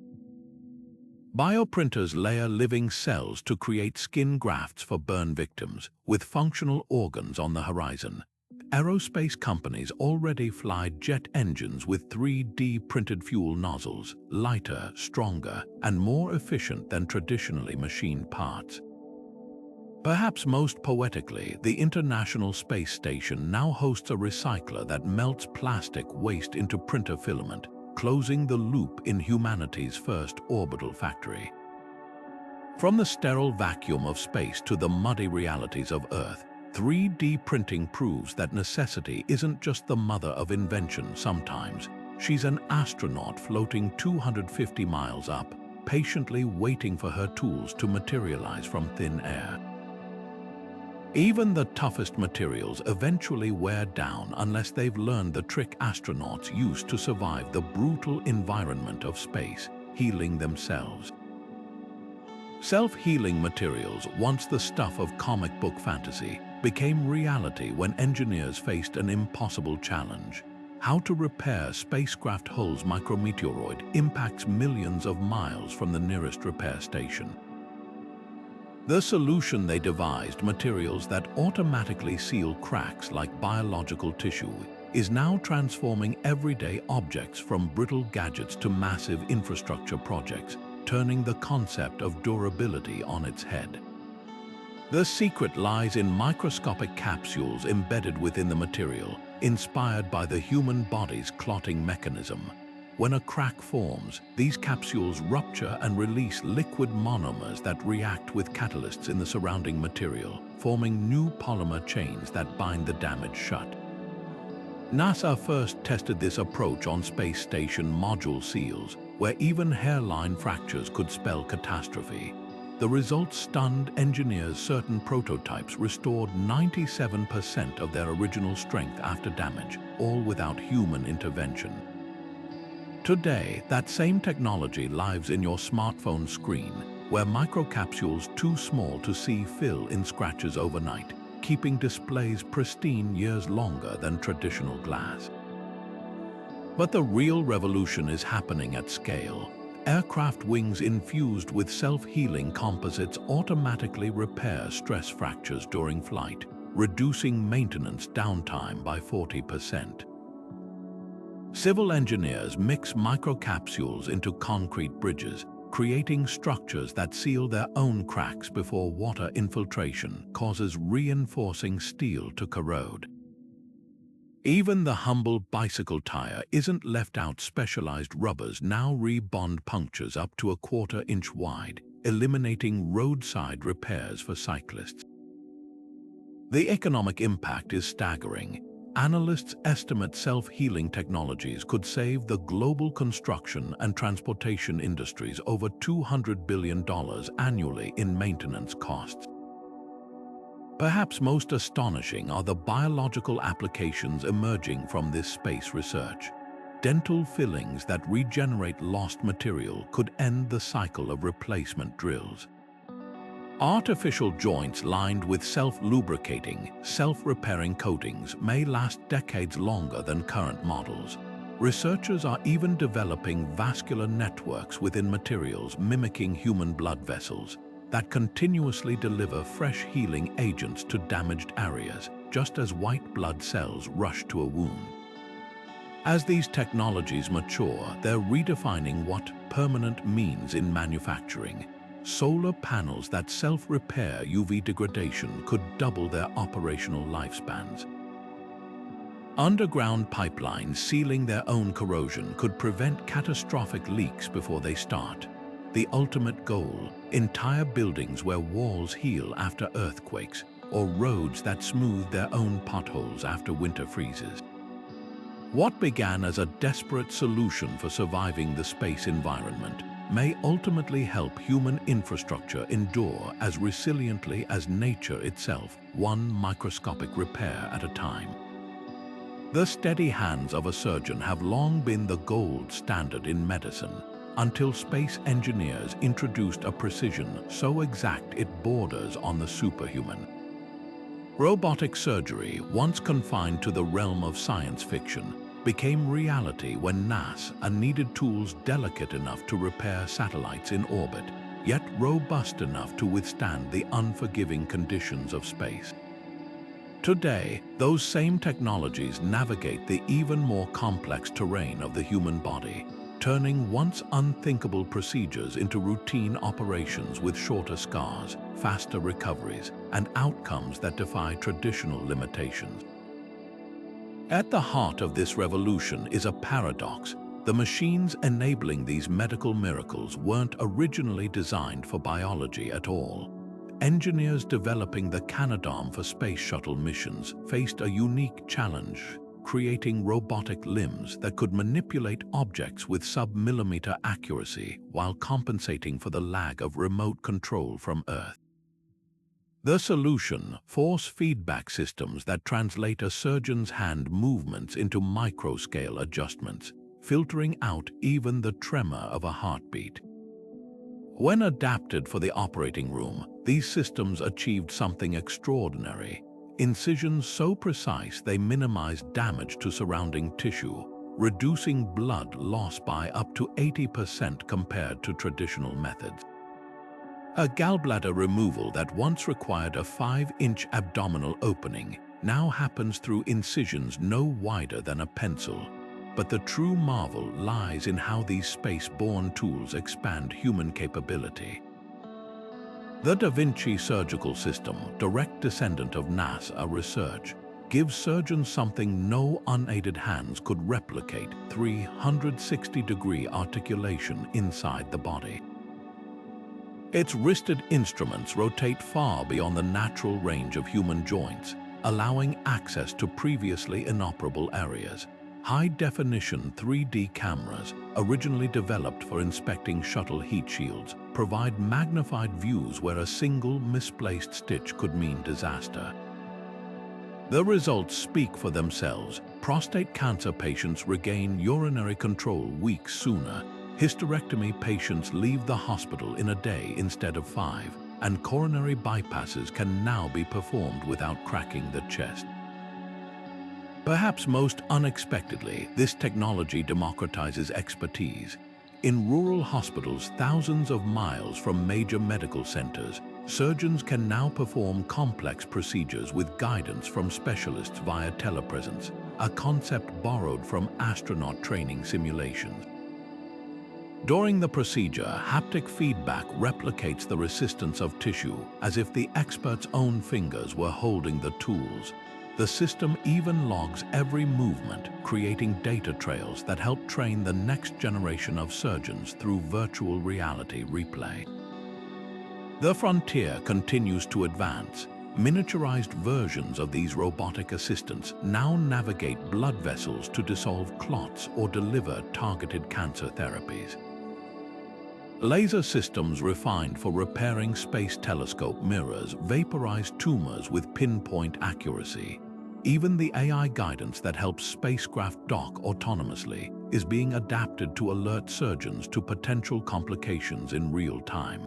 Bioprinters layer living cells to create skin grafts for burn victims, with functional organs on the horizon. Aerospace companies already fly jet engines with 3D printed fuel nozzles, lighter, stronger, and more efficient than traditionally machined parts. Perhaps most poetically, the International Space Station now hosts a recycler that melts plastic waste into printer filament, closing the loop in humanity's first orbital factory. From the sterile vacuum of space to the muddy realities of Earth, 3D printing proves that necessity isn't just the mother of invention sometimes. She's an astronaut floating 250 miles up, patiently waiting for her tools to materialize from thin air. Even the toughest materials eventually wear down unless they've learned the trick astronauts use to survive the brutal environment of space, healing themselves. Self-healing materials, once the stuff of comic book fantasy, became reality when engineers faced an impossible challenge. How to repair spacecraft hulls micrometeoroid impacts millions of miles from the nearest repair station. The solution they devised, materials that automatically seal cracks like biological tissue, is now transforming everyday objects from brittle gadgets to massive infrastructure projects, turning the concept of durability on its head. The secret lies in microscopic capsules embedded within the material, inspired by the human body's clotting mechanism. When a crack forms, these capsules rupture and release liquid monomers that react with catalysts in the surrounding material, forming new polymer chains that bind the damage shut. NASA first tested this approach on space station module seals, where even hairline fractures could spell catastrophe. The results stunned engineers. Certain prototypes restored 97% of their original strength after damage, all without human intervention. Today, that same technology lives in your smartphone screen, where microcapsules too small to see fill in scratches overnight, keeping displays pristine years longer than traditional glass. But the real revolution is happening at scale. Aircraft wings infused with self-healing composites automatically repair stress fractures during flight, reducing maintenance downtime by 40%. Civil engineers mix microcapsules into concrete bridges, creating structures that seal their own cracks before water infiltration causes reinforcing steel to corrode. Even the humble bicycle tire isn't left out. Specialized rubbers now rebond punctures up to a 1/4 inch wide, eliminating roadside repairs for cyclists. The economic impact is staggering. Analysts estimate self-healing technologies could save the global construction and transportation industries over $200 billion annually in maintenance costs. Perhaps most astonishing are the biological applications emerging from this space research. Dental fillings that regenerate lost material could end the cycle of replacement drills. Artificial joints lined with self-lubricating, self-repairing coatings may last decades longer than current models. Researchers are even developing vascular networks within materials mimicking human blood vessels that continuously deliver fresh healing agents to damaged areas, just as white blood cells rush to a wound. As these technologies mature, they're redefining what permanent means in manufacturing. solar panels that self-repair UV degradation could double their operational lifespans. Underground pipelines sealing their own corrosion could prevent catastrophic leaks before they start. The ultimate goal, entire buildings where walls heal after earthquakes, or roads that smooth their own potholes after winter freezes. What began as a desperate solution for surviving the space environment may ultimately help human infrastructure endure as resiliently as nature itself, one microscopic repair at a time. The steady hands of a surgeon have long been the gold standard in medicine, until space engineers introduced a precision so exact it borders on the superhuman. Robotic surgery, once confined to the realm of science fiction, became reality when NASA needed tools delicate enough to repair satellites in orbit, yet robust enough to withstand the unforgiving conditions of space. Today, those same technologies navigate the even more complex terrain of the human body, turning once unthinkable procedures into routine operations with shorter scars, faster recoveries, and outcomes that defy traditional limitations. At the heart of this revolution is a paradox. The machines enabling these medical miracles weren't originally designed for biology at all. Engineers developing the Canadarm for space shuttle missions faced a unique challenge, creating robotic limbs that could manipulate objects with sub-millimeter accuracy while compensating for the lag of remote control from Earth. The solution: force feedback systems that translate a surgeon's hand movements into micro-scale adjustments, filtering out even the tremor of a heartbeat. When adapted for the operating room, these systems achieved something extraordinary: incisions so precise they minimized damage to surrounding tissue, reducing blood loss by up to 80% compared to traditional methods. A gallbladder removal that once required a 5-inch abdominal opening now happens through incisions no wider than a pencil. But the true marvel lies in how these space-borne tools expand human capability. The Da Vinci surgical system, direct descendant of NASA research, gives surgeons something no unaided hands could replicate: 360-degree articulation inside the body. Its wristed instruments rotate far beyond the natural range of human joints, allowing access to previously inoperable areas. High-definition 3D cameras, originally developed for inspecting shuttle heat shields, provide magnified views where a single misplaced stitch could mean disaster. The results speak for themselves. Prostate cancer patients regain urinary control weeks sooner. Hysterectomy patients leave the hospital in a day instead of 5, and coronary bypasses can now be performed without cracking the chest. Perhaps most unexpectedly, this technology democratizes expertise. In rural hospitals thousands of miles from major medical centers, surgeons can now perform complex procedures with guidance from specialists via telepresence, a concept borrowed from astronaut training simulations. During the procedure, haptic feedback replicates the resistance of tissue as if the expert's own fingers were holding the tools. The system even logs every movement, creating data trails that help train the next generation of surgeons through virtual reality replay. The frontier continues to advance. Miniaturized versions of these robotic assistants now navigate blood vessels to dissolve clots or deliver targeted cancer therapies. Laser systems refined for repairing space telescope mirrors vaporize tumors with pinpoint accuracy. Even the AI guidance that helps spacecraft dock autonomously is being adapted to alert surgeons to potential complications in real time.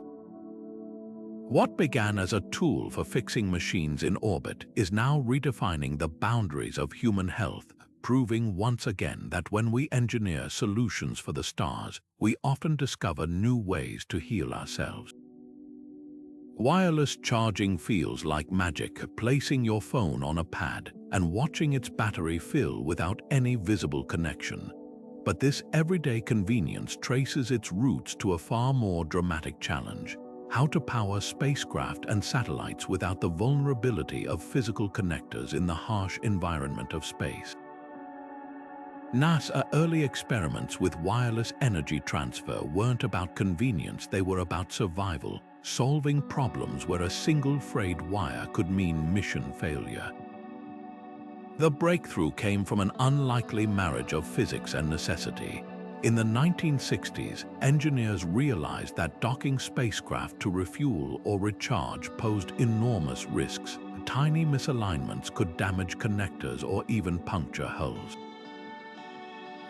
What began as a tool for fixing machines in orbit is now redefining the boundaries of human health, proving once again that when we engineer solutions for the stars, we often discover new ways to heal ourselves. Wireless charging feels like magic, placing your phone on a pad and watching its battery fill without any visible connection. But this everyday convenience traces its roots to a far more dramatic challenge: how to power spacecraft and satellites without the vulnerability of physical connectors in the harsh environment of space. NASA early experiments with wireless energy transfer weren't about convenience, they were about survival, solving problems where a single frayed wire could mean mission failure. The breakthrough came from an unlikely marriage of physics and necessity. In the 1960s, engineers realized that docking spacecraft to refuel or recharge posed enormous risks. Tiny misalignments could damage connectors or even puncture hulls.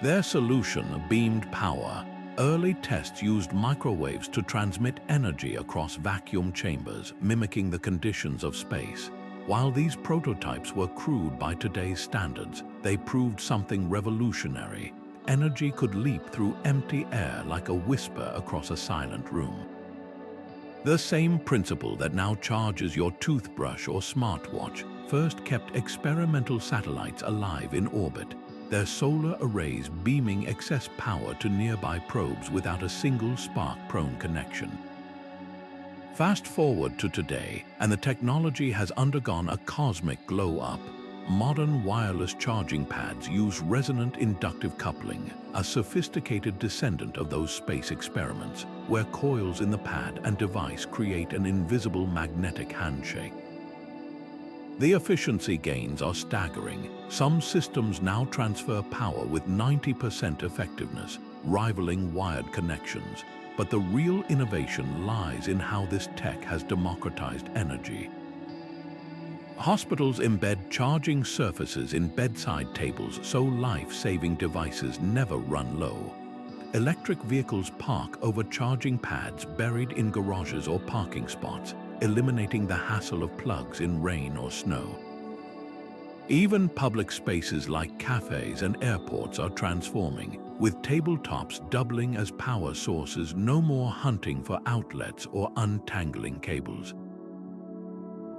Their solution, beamed power. Early tests used microwaves to transmit energy across vacuum chambers, mimicking the conditions of space. While these prototypes were crude by today's standards, they proved something revolutionary. Energy could leap through empty air like a whisper across a silent room. The same principle that now charges your toothbrush or smartwatch first kept experimental satellites alive in orbit, their solar arrays beaming excess power to nearby probes without a single spark-prone connection. Fast forward to today, and the technology has undergone a cosmic glow-up. Modern wireless charging pads use resonant inductive coupling, a sophisticated descendant of those space experiments, where coils in the pad and device create an invisible magnetic handshake. The efficiency gains are staggering. Some systems now transfer power with 90% effectiveness, rivaling wired connections. But the real innovation lies in how this tech has democratized energy. Hospitals embed charging surfaces in bedside tables so life-saving devices never run low. Electric vehicles park over charging pads buried in garages or parking spots, eliminating the hassle of plugs in rain or snow. Even public spaces like cafes and airports are transforming, with tabletops doubling as power sources. No more hunting for outlets or untangling cables.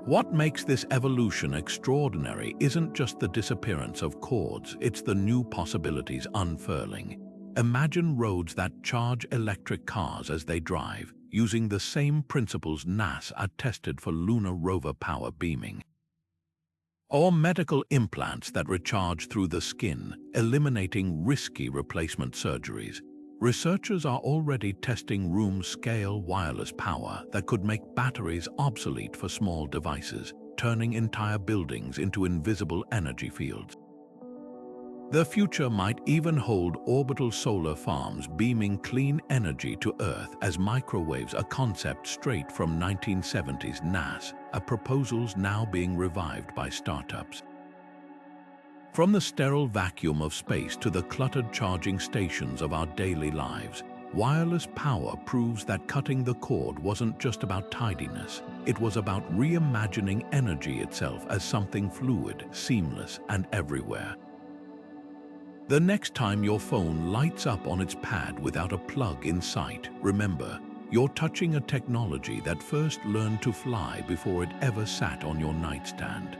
What makes this evolution extraordinary isn't just the disappearance of cords, it's the new possibilities unfurling. Imagine roads that charge electric cars as they drive, using the same principles NASA tested for lunar rover power beaming. Or medical implants that recharge through the skin, eliminating risky replacement surgeries. Researchers are already testing room-scale wireless power that could make batteries obsolete for small devices, turning entire buildings into invisible energy fields. The future might even hold orbital solar farms beaming clean energy to Earth as microwaves, a concept straight from 1970s NASA, proposals now being revived by startups. From the sterile vacuum of space to the cluttered charging stations of our daily lives, wireless power proves that cutting the cord wasn't just about tidiness, it was about reimagining energy itself as something fluid, seamless, and everywhere. The next time your phone lights up on its pad without a plug in sight, remember, you're touching a technology that first learned to fly before it ever sat on your nightstand.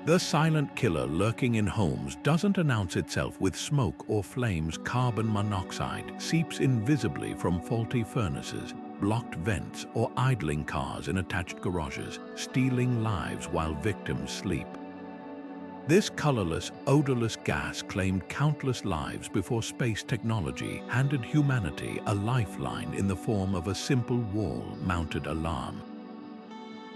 The silent killer lurking in homes doesn't announce itself with smoke or flames. Carbon monoxide seeps invisibly from faulty furnaces, blocked vents, or idling cars in attached garages, stealing lives while victims sleep. This colorless, odorless gas claimed countless lives before space technology handed humanity a lifeline in the form of a simple wall-mounted alarm.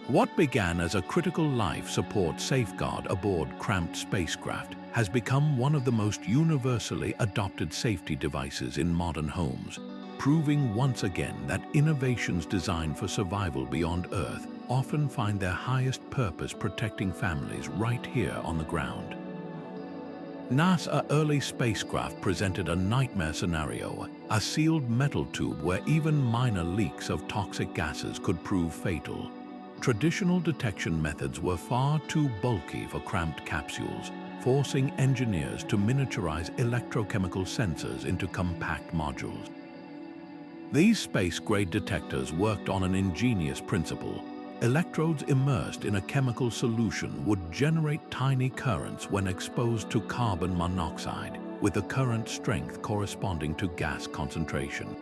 What began as a critical life support safeguard aboard cramped spacecraft has become one of the most universally adopted safety devices in modern homes, proving once again that innovations designed for survival beyond Earth often find their highest purpose protecting families right here on the ground. NASA's early spacecraft presented a nightmare scenario, a sealed metal tube where even minor leaks of toxic gases could prove fatal. Traditional detection methods were far too bulky for cramped capsules, forcing engineers to miniaturize electrochemical sensors into compact modules. These space-grade detectors worked on an ingenious principle. Electrodes immersed in a chemical solution would generate tiny currents when exposed to carbon monoxide, with the current strength corresponding to gas concentration.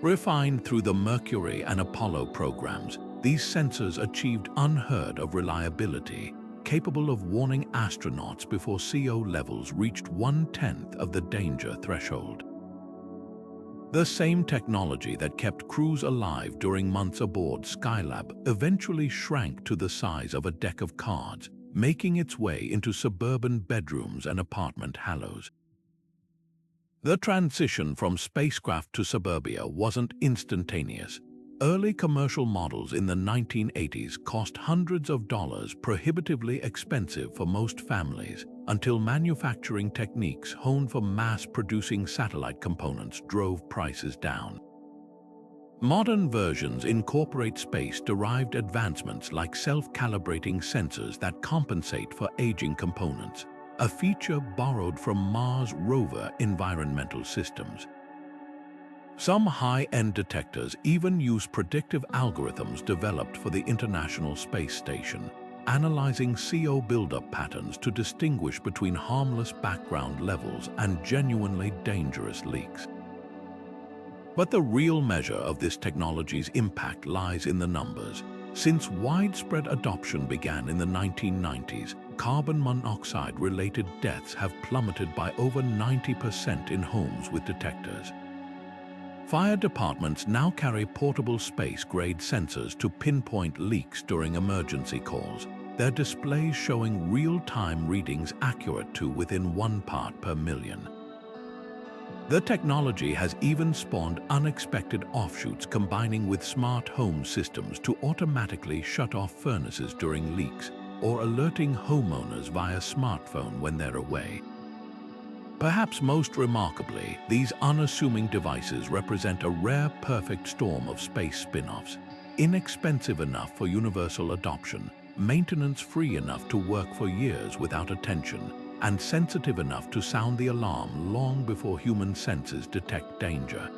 Refined through the Mercury and Apollo programs, these sensors achieved unheard of reliability, capable of warning astronauts before CO levels reached 1/10 of the danger threshold. The same technology that kept crews alive during months aboard Skylab eventually shrank to the size of a deck of cards, making its way into suburban bedrooms and apartment halos. The transition from spacecraft to suburbia wasn't instantaneous. Early commercial models in the 1980s cost hundreds of dollars, prohibitively expensive for most families, until manufacturing techniques honed for mass-producing satellite components drove prices down. Modern versions incorporate space-derived advancements like self-calibrating sensors that compensate for aging components, a feature borrowed from Mars rover environmental systems. Some high-end detectors even use predictive algorithms developed for the International Space Station, analyzing CO buildup patterns to distinguish between harmless background levels and genuinely dangerous leaks. But the real measure of this technology's impact lies in the numbers. Since widespread adoption began in the 1990s, carbon monoxide-related deaths have plummeted by over 90% in homes with detectors. Fire departments now carry portable space-grade sensors to pinpoint leaks during emergency calls, their displays showing real-time readings accurate to within 1 part per million. The technology has even spawned unexpected offshoots, combining with smart home systems to automatically shut off furnaces during leaks or alerting homeowners via smartphone when they're away. Perhaps most remarkably, these unassuming devices represent a rare perfect storm of space spin-offs, inexpensive enough for universal adoption, maintenance-free enough to work for years without attention, and sensitive enough to sound the alarm long before human senses detect danger.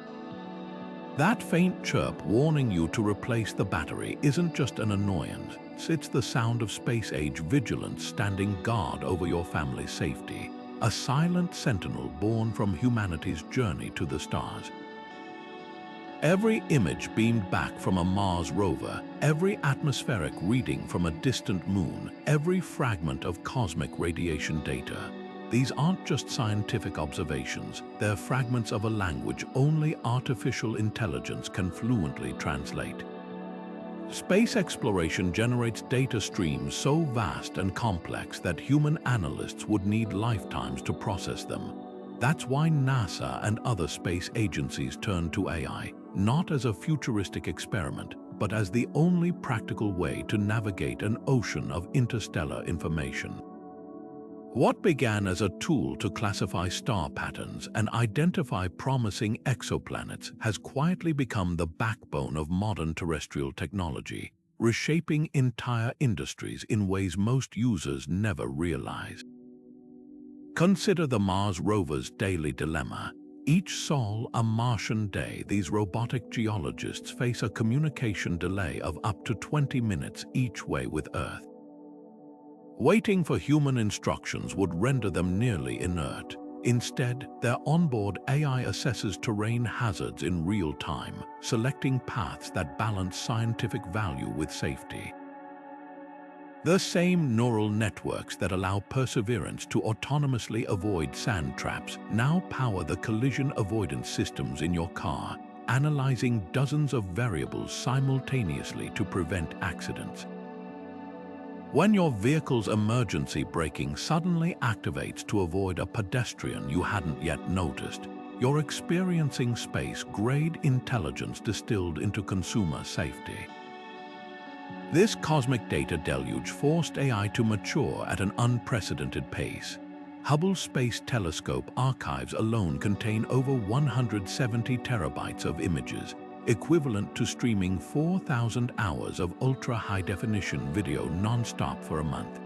That faint chirp warning you to replace the battery isn't just an annoyance, it's the sound of space-age vigilance standing guard over your family's safety. A silent sentinel born from humanity's journey to the stars. Every image beamed back from a Mars rover, every atmospheric reading from a distant moon, every fragment of cosmic radiation data. These aren't just scientific observations, they're fragments of a language only artificial intelligence can fluently translate. Space exploration generates data streams so vast and complex that human analysts would need lifetimes to process them. That's why NASA and other space agencies turn to AI, not as a futuristic experiment, but as the only practical way to navigate an ocean of interstellar information. What began as a tool to classify star patterns and identify promising exoplanets has quietly become the backbone of modern terrestrial technology, reshaping entire industries in ways most users never realize. Consider the Mars rover's daily dilemma. Each sol a Martian day, these robotic geologists face a communication delay of up to 20 minutes each way with Earth. Waiting for human instructions would render them nearly inert. Instead, their onboard AI assesses terrain hazards in real time, selecting paths that balance scientific value with safety. The same neural networks that allow Perseverance to autonomously avoid sand traps now power the collision avoidance systems in your car, analyzing dozens of variables simultaneously to prevent accidents. When your vehicle's emergency braking suddenly activates to avoid a pedestrian you hadn't yet noticed, you're experiencing space-grade intelligence distilled into consumer safety. This cosmic data deluge forced AI to mature at an unprecedented pace. Hubble Space Telescope archives alone contain over 170 terabytes of images, equivalent to streaming 4,000 hours of ultra-high-definition video non-stop for a month.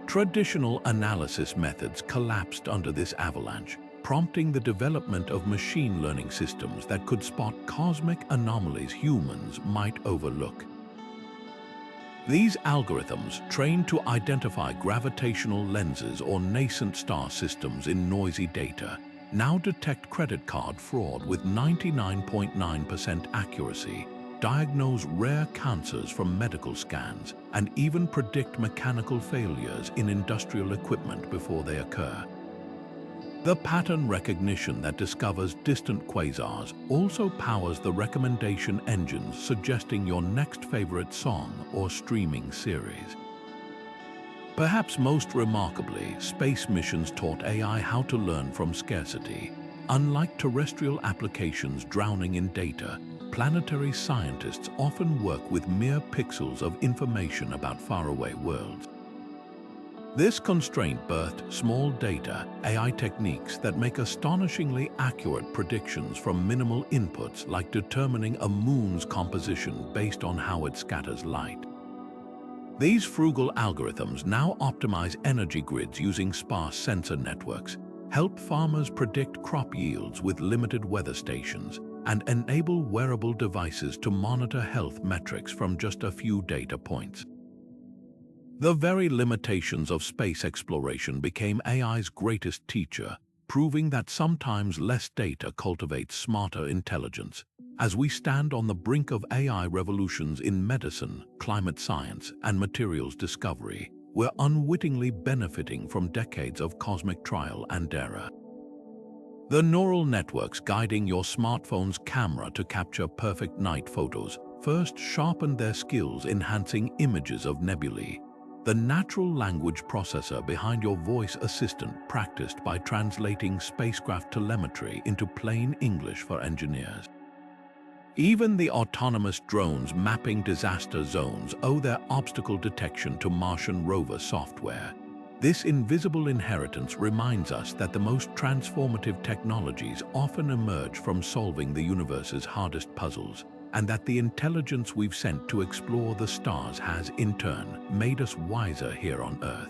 Traditional analysis methods collapsed under this avalanche, prompting the development of machine learning systems that could spot cosmic anomalies humans might overlook. These algorithms, trained to identify gravitational lenses or nascent star systems in noisy data, now detect credit card fraud with 99.9% accuracy, diagnose rare cancers from medical scans, and even predict mechanical failures in industrial equipment before they occur. The pattern recognition that discovers distant quasars also powers the recommendation engines suggesting your next favorite song or streaming series. Perhaps most remarkably, space missions taught AI how to learn from scarcity. Unlike terrestrial applications drowning in data, planetary scientists often work with mere pixels of information about faraway worlds. This constraint birthed small data, AI techniques that make astonishingly accurate predictions from minimal inputs, like determining a moon's composition based on how it scatters light. These frugal algorithms now optimize energy grids using sparse sensor networks, help farmers predict crop yields with limited weather stations, and enable wearable devices to monitor health metrics from just a few data points. The very limitations of space exploration became AI's greatest teacher, proving that sometimes less data cultivates smarter intelligence. As we stand on the brink of AI revolutions in medicine, climate science, and materials discovery, we're unwittingly benefiting from decades of cosmic trial and error. The neural networks guiding your smartphone's camera to capture perfect night photos first sharpened their skills enhancing images of nebulae. The natural language processor behind your voice assistant practiced by translating spacecraft telemetry into plain English for engineers. Even the autonomous drones mapping disaster zones owe their obstacle detection to Martian rover software. This invisible inheritance reminds us that the most transformative technologies often emerge from solving the universe's hardest puzzles, and that the intelligence we've sent to explore the stars has, in turn, made us wiser here on Earth.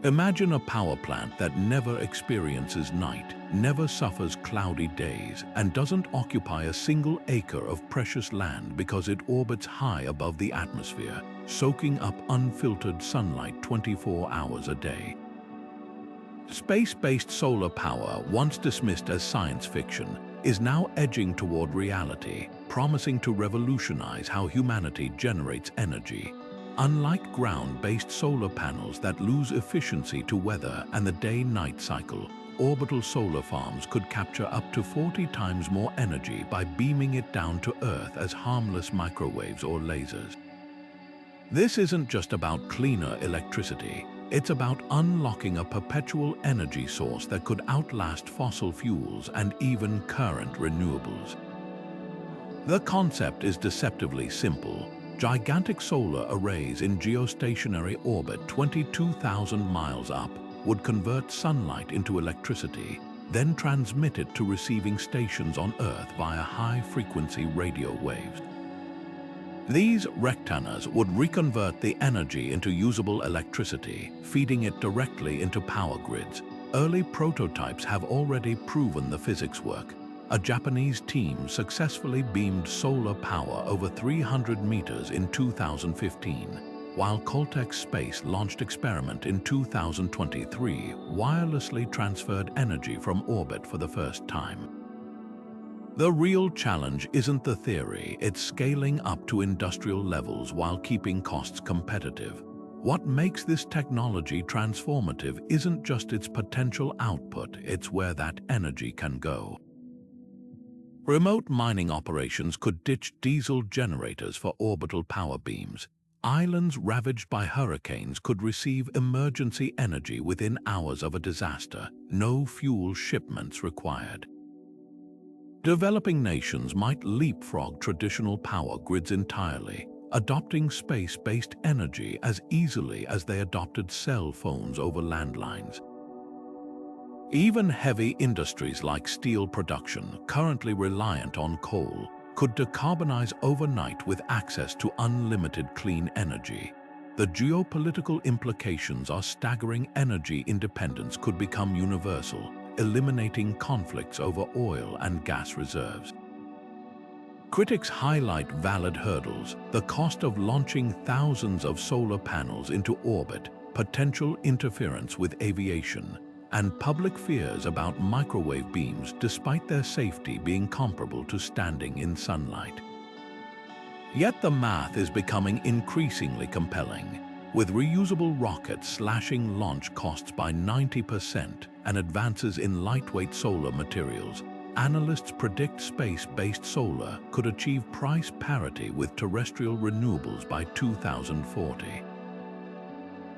Imagine a power plant that never experiences night, never suffers cloudy days, and doesn't occupy a single acre of precious land because it orbits high above the atmosphere, soaking up unfiltered sunlight 24 hours a day. Space-based solar power, once dismissed as science fiction, is now edging toward reality, promising to revolutionize how humanity generates energy. Unlike ground-based solar panels that lose efficiency to weather and the day-night cycle, orbital solar farms could capture up to 40 times more energy by beaming it down to Earth as harmless microwaves or lasers. This isn't just about cleaner electricity. It's about unlocking a perpetual energy source that could outlast fossil fuels and even current renewables. The concept is deceptively simple. Gigantic solar arrays in geostationary orbit 22,000 miles up would convert sunlight into electricity, then transmit it to receiving stations on Earth via high-frequency radio waves. These rectangles would reconvert the energy into usable electricity, feeding it directly into power grids. Early prototypes have already proven the physics work. A Japanese team successfully beamed solar power over 300 meters in 2015, while Caltech Space launched experiment in 2023, wirelessly transferred energy from orbit for the first time. The real challenge isn't the theory, it's scaling up to industrial levels while keeping costs competitive. What makes this technology transformative isn't just its potential output, it's where that energy can go. Remote mining operations could ditch diesel generators for orbital power beams. Islands ravaged by hurricanes could receive emergency energy within hours of a disaster, no fuel shipments required. Developing nations might leapfrog traditional power grids entirely, adopting space-based energy as easily as they adopted cell phones over landlines. Even heavy industries like steel production, currently reliant on coal, could decarbonize overnight with access to unlimited clean energy. The geopolitical implications are staggering. Energy independence could become universal, eliminating conflicts over oil and gas reserves. Critics highlight valid hurdles: the cost of launching thousands of solar panels into orbit, potential interference with aviation, and public fears about microwave beams despite their safety being comparable to standing in sunlight. Yet the math is becoming increasingly compelling, with reusable rockets slashing launch costs by 90% and advances in lightweight solar materials. Analysts predict space-based solar could achieve price parity with terrestrial renewables by 2040.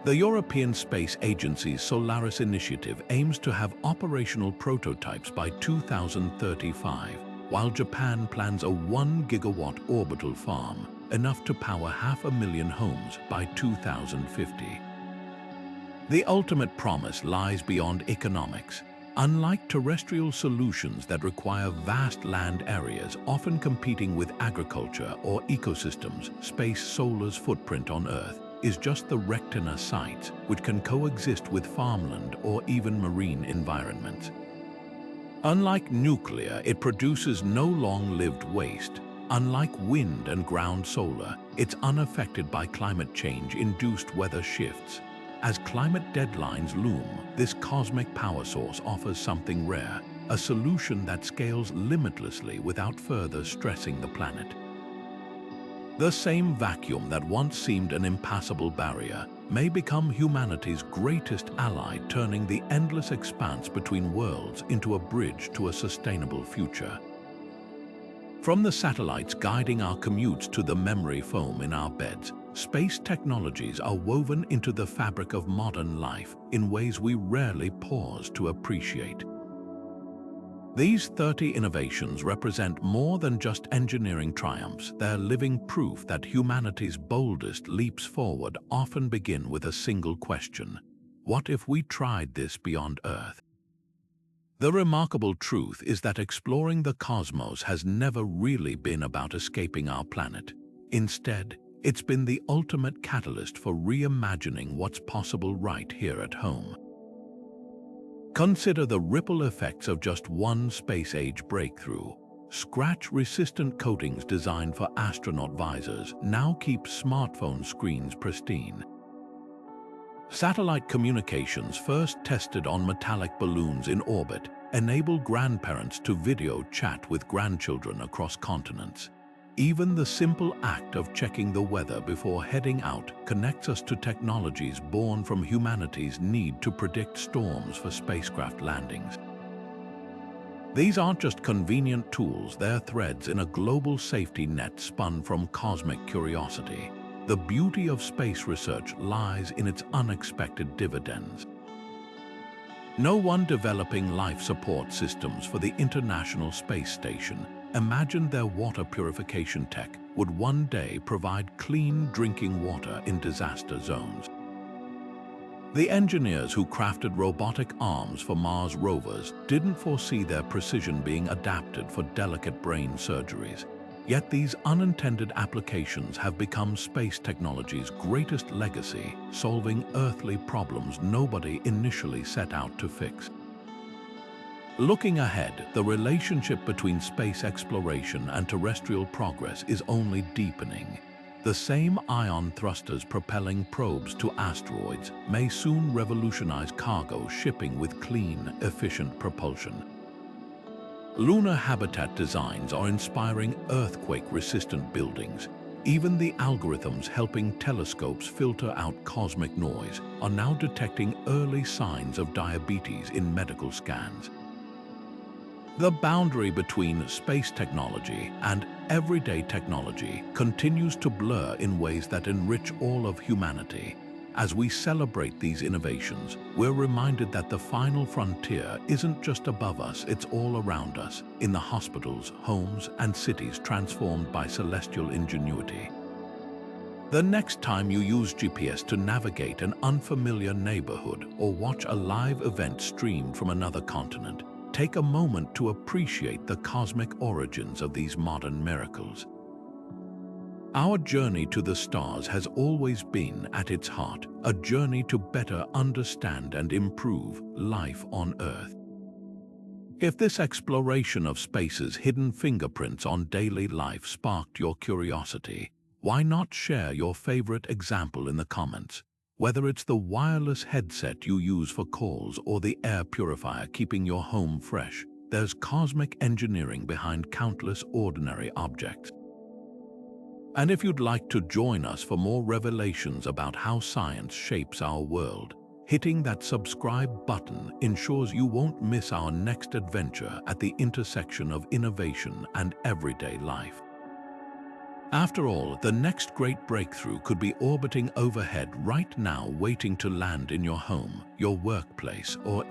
The European Space Agency's Solaris initiative aims to have operational prototypes by 2035, while Japan plans a 1-gigawatt orbital farm, enough to power 500,000 homes by 2050. The ultimate promise lies beyond economics. Unlike terrestrial solutions that require vast land areas, often competing with agriculture or ecosystems, space solar's footprint on Earth is just the retina sites, which can coexist with farmland or even marine environments. Unlike nuclear, it produces no long-lived waste. Unlike wind and ground solar, it's unaffected by climate change-induced weather shifts. As climate deadlines loom, this cosmic power source offers something rare, a solution that scales limitlessly without further stressing the planet. The same vacuum that once seemed an impassable barrier may become humanity's greatest ally, turning the endless expanse between worlds into a bridge to a sustainable future. From the satellites guiding our commutes to the memory foam in our beds, space technologies are woven into the fabric of modern life in ways we rarely pause to appreciate. These 30 innovations represent more than just engineering triumphs. They're living proof that humanity's boldest leaps forward often begin with a single question: what if we tried this beyond Earth? The remarkable truth is that exploring the cosmos has never really been about escaping our planet. Instead, it's been the ultimate catalyst for reimagining what's possible right here at home. Consider the ripple effects of just one space-age breakthrough. Scratch-resistant coatings designed for astronaut visors now keep smartphone screens pristine. Satellite communications, first tested on metallic balloons in orbit, enable grandparents to video chat with grandchildren across continents. Even the simple act of checking the weather before heading out connects us to technologies born from humanity's need to predict storms for spacecraft landings. These aren't just convenient tools, they're threads in a global safety net spun from cosmic curiosity. The beauty of space research lies in its unexpected dividends. No one developing life support systems for the International Space Station imagined their water purification tech would one day provide clean drinking water in disaster zones. The engineers who crafted robotic arms for Mars rovers didn't foresee their precision being adapted for delicate brain surgeries. Yet these unintended applications have become space technology's greatest legacy, solving earthly problems nobody initially set out to fix. Looking ahead, the relationship between space exploration and terrestrial progress is only deepening. The same ion thrusters propelling probes to asteroids may soon revolutionize cargo shipping with clean, efficient propulsion. Lunar habitat designs are inspiring earthquake-resistant buildings. Even the algorithms helping telescopes filter out cosmic noise are now detecting early signs of diabetes in medical scans. The boundary between space technology and everyday technology continues to blur in ways that enrich all of humanity. As we celebrate these innovations, we're reminded that the final frontier isn't just above us, it's all around us, in the hospitals, homes, and cities transformed by celestial ingenuity. The next time you use GPS to navigate an unfamiliar neighborhood or watch a live event streamed from another continent, take a moment to appreciate the cosmic origins of these modern miracles. Our journey to the stars has always been, at its heart, a journey to better understand and improve life on Earth. If this exploration of space's hidden fingerprints on daily life sparked your curiosity, why not share your favorite example in the comments? Whether it's the wireless headset you use for calls or the air purifier keeping your home fresh, there's cosmic engineering behind countless ordinary objects. And if you'd like to join us for more revelations about how science shapes our world, hitting that subscribe button ensures you won't miss our next adventure at the intersection of innovation and everyday life. After all, the next great breakthrough could be orbiting overhead right now, waiting to land in your home, your workplace, or